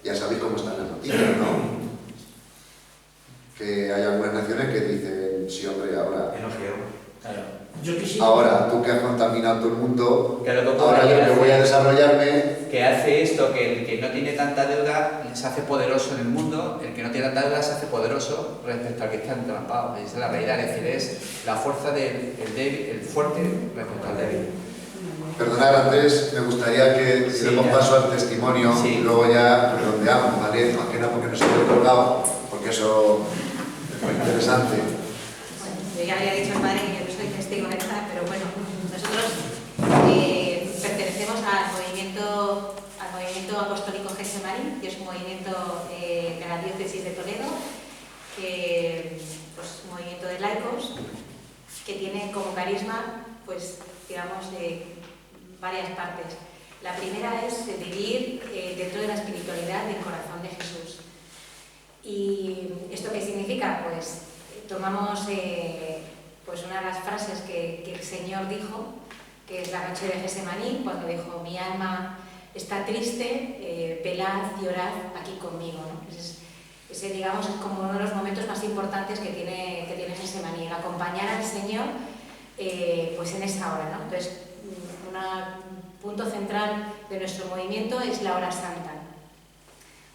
Ya sabéis cómo están las noticias, ¿no? Que hay algunas naciones que dicen, sí, hombre, ahora... Que no quiero. Ahora, tú que has contaminado todo el mundo, Claro, ahora yo que voy a desarrollarme... Que hace esto, que el que no tiene tanta deuda se hace poderoso en el mundo, el que no tiene tanta deuda se hace poderoso respecto al que está entrampado. Esa es la realidad, es decir, es la fuerza del débil, el fuerte respecto al débil. Perdonad, antes me gustaría que diéramos paso al testimonio y luego ya redondeamos, ¿vale? Más que nada porque nos hemos colgado, porque eso es muy interesante. Bueno, yo ya le había dicho al padre que yo no soy testigo de esta, pero bueno, nosotros pertenecemos al movimiento apostólico Getsemaní, que es un movimiento de la diócesis de Toledo, pues un movimiento de laicos que tiene como carisma, pues digamos, varias partes. La primera es vivir dentro de la espiritualidad del corazón de Jesús. ¿Y esto qué significa? Pues tomamos pues una de las frases que el Señor dijo, que es la noche de Getsemaní, cuando dijo, mi alma está triste, velad y orad aquí conmigo, ¿no? Ese, digamos, es como uno de los momentos más importantes que tiene Getsemaní, el acompañar al Señor pues en esa hora, ¿no? Entonces, un punto central de nuestro movimiento es la hora santa.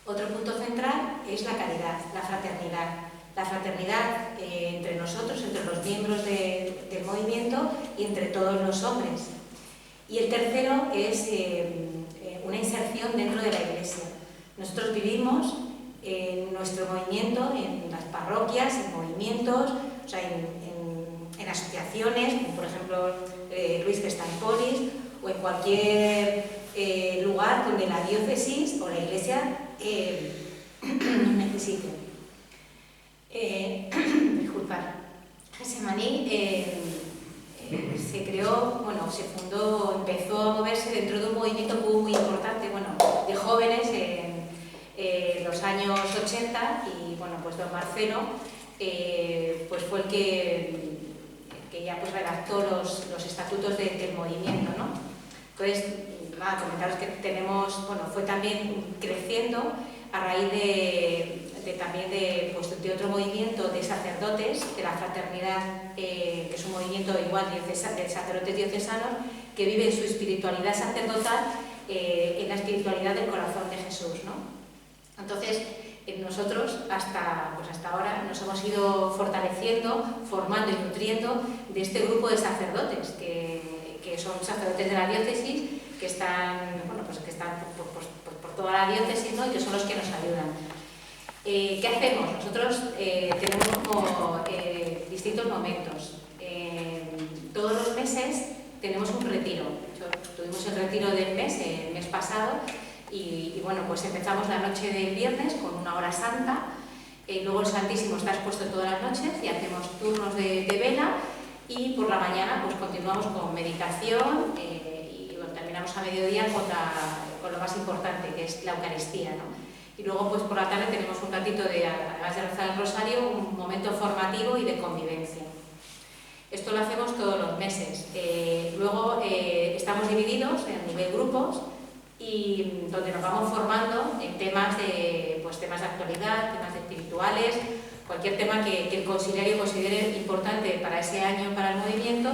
Otro punto central es la caridad, la fraternidad. La fraternidad entre nosotros, entre los miembros del movimiento y entre todos los hombres. Y el tercero es una inserción dentro de la Iglesia. Nosotros vivimos en nuestro movimiento, en las parroquias, en movimientos, o sea, en asociaciones, como por ejemplo Luis que está en Polis, o en cualquier lugar donde la diócesis o la Iglesia nos necesite. Disculpad. Getsemaní se creó, bueno, se fundó, empezó a moverse dentro de un movimiento muy importante, bueno, de jóvenes en los años 80 y, bueno, pues don Marcelo pues fue el que ya pues redactó los estatutos del movimiento, ¿no? Entonces, comentaros que tenemos, bueno, fue también creciendo a raíz también de otro movimiento de sacerdotes, de la fraternidad, que es un movimiento igual de sacerdotes diocesanos, que viven su espiritualidad sacerdotal en la espiritualidad del corazón de Jesús, ¿no? Entonces, nosotros hasta ahora nos hemos ido fortaleciendo, formando y nutriendo de este grupo de sacerdotes, que son sacerdotes de la diócesis, que están, bueno, pues que están por toda la diócesis, ¿no? Y que son los que nos ayudan. ¿Qué hacemos? Nosotros tenemos como distintos momentos. Todos los meses tenemos un retiro. De hecho, tuvimos el retiro del mes, el mes pasado, y bueno, pues empezamos la noche del viernes con una hora santa, luego el Santísimo está expuesto todas las noches y hacemos turnos de vela, y por la mañana pues continuamos con meditación y bueno, terminamos a mediodía con lo más importante, que es la Eucaristía, ¿no? Y luego pues por la tarde tenemos un ratito de, además de rezar el rosario, un momento formativo y de convivencia. Esto lo hacemos todos los meses. Luego estamos divididos en nivel grupos y donde nos vamos formando en temas de actualidad, temas espirituales, cualquier tema que el consiliario considere importante para ese año, para el movimiento,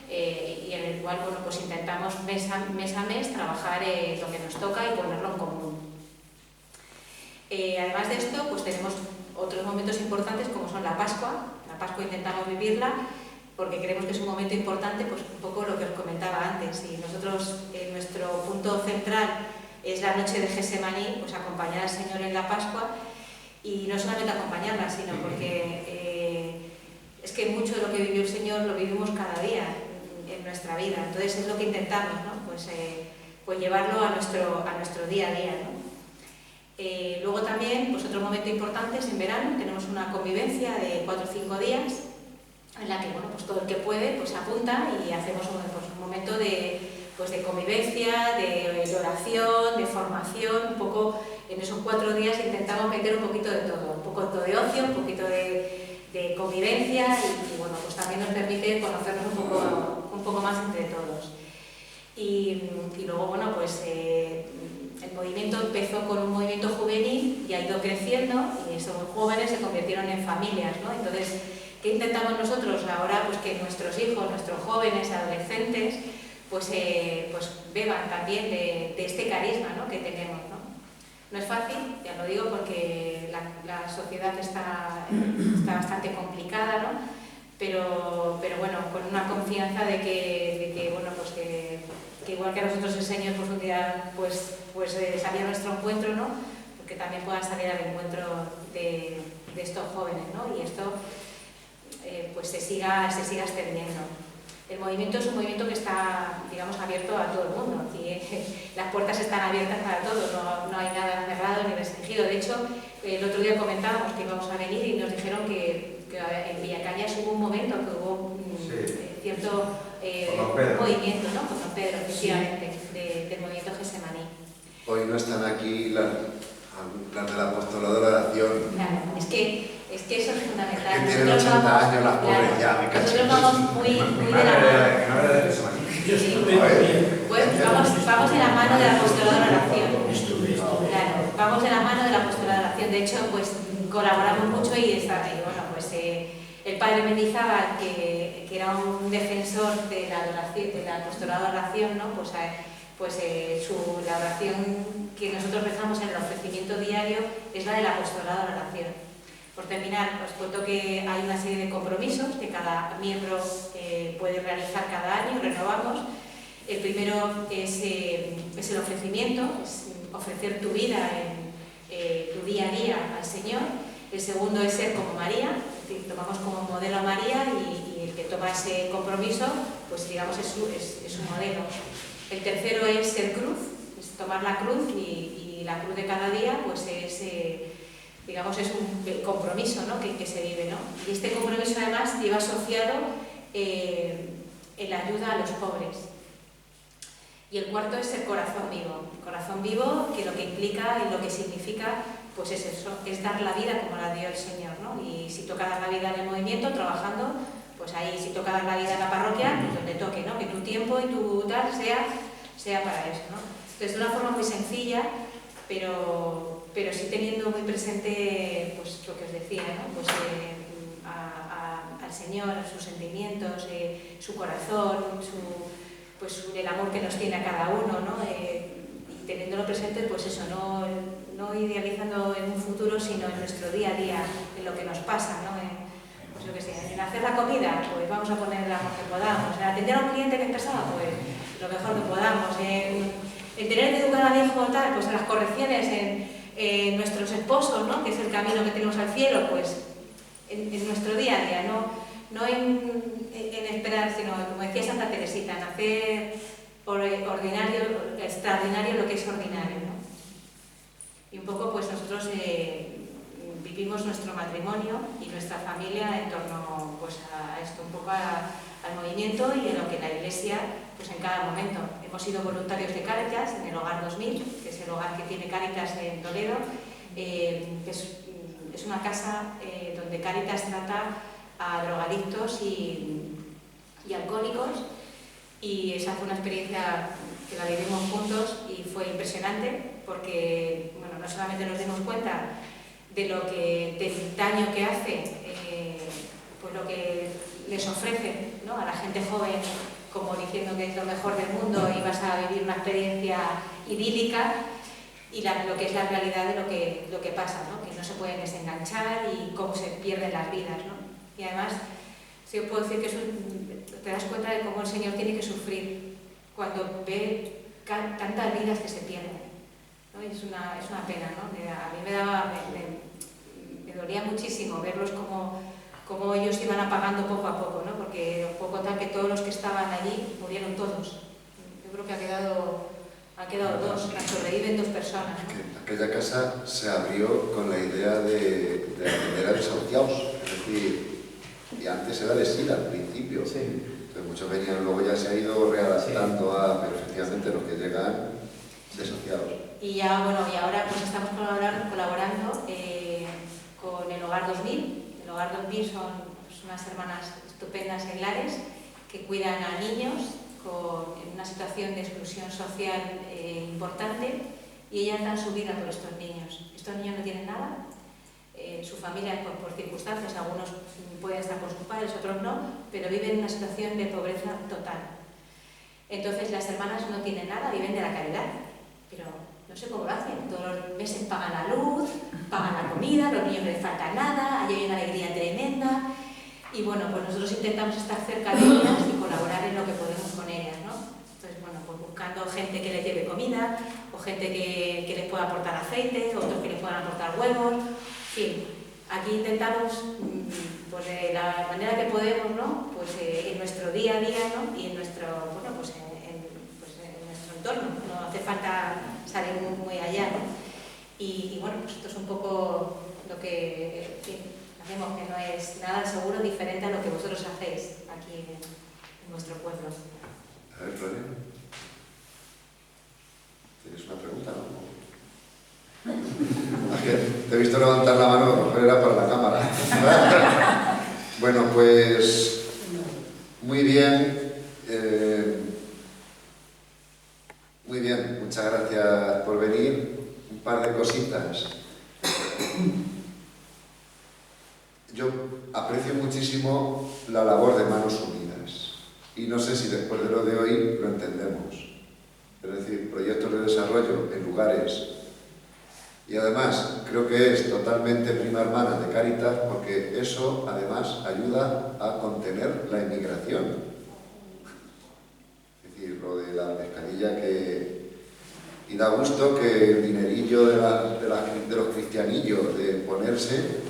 y en el cual bueno, pues intentamos mes a mes trabajar lo que nos toca y ponerlo en común. Además de esto, pues tenemos otros momentos importantes como son la Pascua. La Pascua intentamos vivirla porque creemos que es un momento importante, pues un poco lo que os comentaba antes. Y nosotros, nuestro punto central es la noche de Gesemaní, pues acompañar al Señor en la Pascua, y no solamente acompañarla, sino porque es que mucho de lo que vivió el Señor lo vivimos cada día en nuestra vida. Entonces es lo que intentamos, ¿no? Pues llevarlo a nuestro día a día, ¿no? Luego también, pues otro momento importante es en verano, tenemos una convivencia de 4 o 5 días en la que bueno, pues todo el que puede pues apunta y hacemos un momento de convivencia, de oración, de formación. Un poco en esos 4 días intentamos meter un poquito de todo, un poco de ocio, un poquito de convivencia y bueno, pues también nos permite conocernos un poco más entre todos. Y luego, bueno, pues el movimiento empezó con un movimiento juvenil y ha ido creciendo y esos jóvenes se convirtieron en familias, ¿no? Entonces, ¿qué intentamos nosotros ahora? Pues que nuestros hijos, nuestros jóvenes, adolescentes, pues beban también de este carisma, ¿no? Que tenemos, ¿no? No es fácil, ya lo digo, porque la sociedad está bastante complicada, ¿no? Pero bueno, con una confianza de que bueno, pues que igual que a nosotros el Señor pues un día pues salía a nuestro encuentro, ¿no? Porque también puedan salir al encuentro de estos jóvenes, ¿no? Y esto pues se siga extendiendo. El movimiento es un movimiento que está, digamos, abierto a todo el mundo. Aquí las puertas están abiertas para todos, no hay nada cerrado ni restringido. De hecho, el otro día comentábamos que íbamos a venir y nos dijeron que en Villacañas hubo un momento que hubo cierto movimiento, ¿no? Con Don Pedro, efectivamente, del movimiento Gesemaní. Hoy no están aquí las del apostolado de la oración. Claro, es que eso es fundamental. Que tienen 80 años las pobres ya, me cacho. Nosotros vamos muy de la mano. Pues vamos de la mano del apostolado de la oración. Claro, vamos de la mano del apostolado de la oración. De hecho, pues colaboramos mucho y bueno, pues el padre Mendizábal, que era un defensor de la adoración, del apostolado de la oración, ¿no? La oración que nosotros rezamos en el ofrecimiento diario es la del apostolado de la oración. Por terminar, os cuento que hay una serie de compromisos que cada miembro puede realizar cada año, renovamos. El primero es el ofrecimiento, es ofrecer tu vida, tu día a día al Señor. El segundo es ser como María, es decir, tomamos como modelo a María y el que toma ese compromiso, pues digamos es su modelo. El tercero es ser cruz, es tomar la cruz y la cruz de cada día pues digamos es un compromiso, ¿no? que se vive, ¿no? Y este compromiso además lleva asociado en la ayuda a los pobres. Y el cuarto es el corazón vivo, que lo que implica y lo que significa pues es eso, es dar la vida como la dio el Señor, ¿no? Y si toca dar la vida en el movimiento, trabajando, pues ahí si toca dar la vida en la parroquia, pues donde toque, ¿no? Que tu tiempo y tu tal sea para eso, ¿no? Entonces de una forma muy sencilla, pero sí teniendo muy presente pues lo que os decía, ¿no? Pues al Señor, sus sentimientos, su corazón, el amor que nos tiene a cada uno, ¿no? Y teniéndolo presente, pues eso, no idealizando en un futuro, sino en nuestro día a día, en lo que nos pasa, ¿no? Pues yo qué sé, en hacer la comida, pues vamos a poner el amor que podamos, en atender a un cliente que es pesado, pues lo mejor que podamos, en tener que educar a mi hijo tal, pues en las correcciones, en nuestros esposos, ¿no? Que es el camino que tenemos al cielo, pues en nuestro día a día, no en esperar, sino, como decía Santa Teresita, en hacer extraordinario lo que es ordinario, ¿no? Y un poco pues nosotros vivimos nuestro matrimonio y nuestra familia en torno pues a esto, un poco al movimiento y en lo que la Iglesia pues en cada momento. Hemos sido voluntarios de Cáritas en el Hogar 2000, que es el hogar que tiene Cáritas en Toledo, que es una casa donde Cáritas trata a drogadictos y alcohólicos, y esa fue una experiencia que la vivimos juntos y fue impresionante porque, bueno, no solamente nos dimos cuenta del daño que hace, pues lo que les ofrecen, ¿no?, a la gente joven, como diciendo que es lo mejor del mundo y vas a vivir una experiencia idílica, y lo que es la realidad de lo que pasa, ¿no?, que no se pueden desenganchar y cómo se pierden las vidas, ¿no? Y además, sí os puedo decir que te das cuenta de cómo el Señor tiene que sufrir cuando ve tantas vidas que se pierden, ¿no? Y es una pena, ¿no? A mí me dolía muchísimo verlos como ellos iban apagando poco a poco, ¿no? Porque poco tal que todos los que estaban allí murieron todos. Yo creo que han quedado dos, sobreviven 2 personas, ¿no? Aquella casa se abrió con la idea de atender a desahuciados, es decir, y antes era de SIDA al principio. Sí. Entonces muchos venían, luego ya se ha ido readaptando a, pero efectivamente los que llegan desahuciados. Y ya, bueno, y ahora pues estamos colaborando con el Hogar 2000. El Hogar 2000 son pues, unas hermanas estupendas seglares que cuidan a niños en una situación de exclusión social importante, y ellas dan su vida por estos niños. Estos niños no tienen nada, su familia por circunstancias, algunos pueden estar con sus padres, otros no, pero viven en una situación de pobreza total. Entonces las hermanas no tienen nada, viven de la caridad, pero no sé cómo lo hacen. Todos los meses pagan la luz, pagan la comida, a los niños no les falta nada, allí hay una alegría tremenda. Y bueno, pues nosotros intentamos estar cerca de ellas y colaborar en lo que podemos con ellas, ¿no? Entonces, bueno, pues buscando gente que les lleve comida, o gente que les pueda aportar aceite, otros que les puedan aportar huevos, en fin. Aquí intentamos, pues de la manera que podemos, ¿no?, pues en nuestro día a día, ¿no?, y en nuestro, bueno, pues en nuestro entorno. No hace falta salir muy allá, ¿no? Y bueno, pues esto es un poco lo que, en fin, hacemos, que no es nada seguro diferente a lo que vosotros hacéis aquí en vuestro pueblo. A ver, Gloria, ¿tienes una pregunta, no? Es que te he visto levantar la mano, a lo mejor era para la cámara. Bueno, pues muy bien. Muy bien, muchas gracias por venir. Un par de cositas. Yo aprecio muchísimo la labor de Manos Unidas y no sé si después de lo de hoy lo entendemos. Es decir, proyectos de desarrollo en lugares, y además creo que es totalmente prima hermana de Cáritas, porque eso además ayuda a contener la inmigración. Es decir, lo de la pescadilla y da gusto que el dinerillo de los cristianillos de ponerse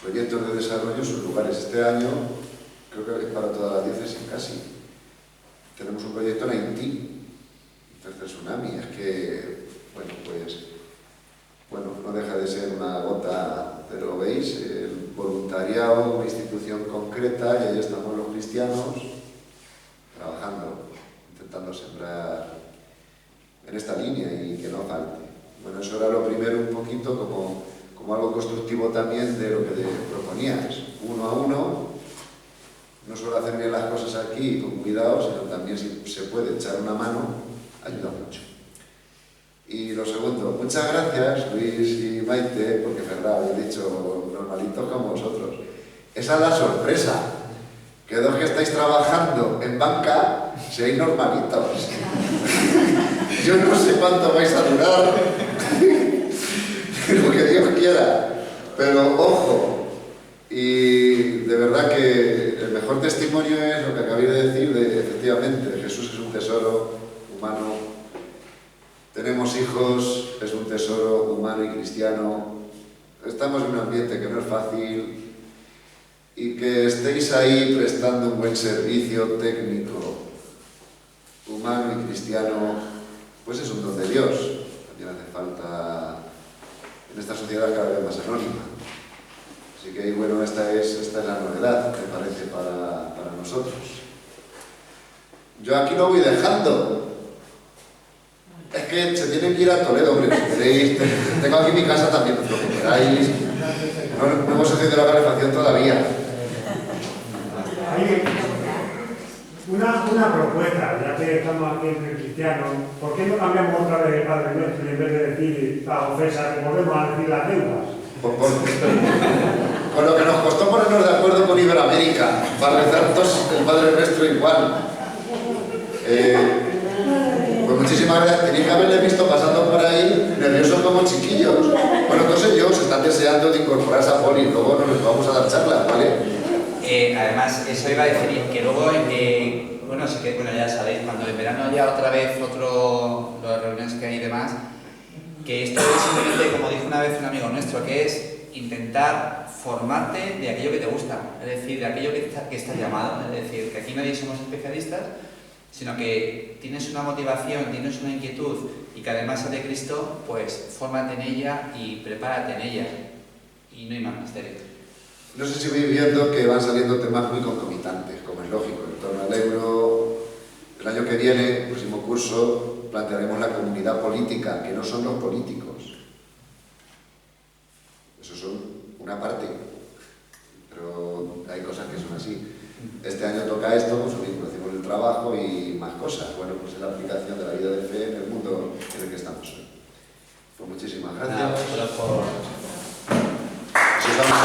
proyectos de desarrollo en sus lugares. Este año, creo que es para toda la diócesis casi, tenemos un proyecto en Haití, desde el tsunami. Es que, bueno, pues, no deja de ser una gota, pero veis, el voluntariado, una institución concreta, y ahí estamos los cristianos trabajando, intentando sembrar en esta línea y que no falte. Bueno, eso era lo primero, un poquito como algo constructivo también de lo que te proponías, uno a uno, no solo hacer bien las cosas aquí con cuidado, sino también si se puede echar una mano, ayuda mucho. Y lo segundo, muchas gracias Luis y Maite, porque verdad, habéis dicho normalitos como vosotros. Esa es la sorpresa, que dos que estáis trabajando en banca, seáis normalitos. Yo no sé cuánto vais a durar, lo que Dios quiera, pero ojo, y de verdad que el mejor testimonio es lo que acabáis de decir, de efectivamente, Jesús es un tesoro humano, tenemos hijos, es un tesoro humano y cristiano, estamos en un ambiente que no es fácil, y que estéis ahí prestando un buen servicio técnico, humano y cristiano, pues es un don de Dios. También hace falta en esta sociedad cada vez más anónima. Así que, bueno, esta es la novedad, me parece, para nosotros. Yo aquí lo voy dejando. Es que se tienen que ir a Toledo, hombre, si queréis. Tengo aquí mi casa también, lo que queráis. No hemos encendido la calefacción todavía. Hay una propuesta, ya que estamos aquí entre cristianos, ¿por qué no cambiamos otra vez el Padre Nuestro y en vez de decir bajo César, volvemos a decir las deudas? Por lo que nos costó ponernos de acuerdo con Iberoamérica, para rezar todos el Padre Nuestro igual. Pues muchísimas gracias. Tenéis que haberle visto pasando por ahí nerviosos como chiquillos. Bueno, entonces ellos están deseando de incorporarse a Poli, luego nos les vamos a dar charlas, ¿vale? Además, eso iba a decir que luego, bueno, sí que ya sabéis, cuando en verano haya otra vez las reuniones que hay y demás, que esto es simplemente, como dijo una vez un amigo nuestro, que es intentar formarte de aquello que te gusta, es decir, de aquello que estás llamado, es decir, que aquí nadie somos especialistas, sino que tienes una motivación, tienes una inquietud y que además es de Cristo, pues fórmate en ella y prepárate en ella. Y no hay más misterio. No sé si vais viendo que van saliendo temas muy concomitantes, como es lógico, en torno al euro. El año que viene, el próximo curso, plantearemos la comunidad política, que no son los políticos. Eso son una parte, pero hay cosas que son así. Este año toca esto, pues vinculación del trabajo y más cosas. Bueno, pues es la aplicación de la vida de fe en el mundo en el que estamos hoy. Pues muchísimas gracias. Nada, solo por... Si estamos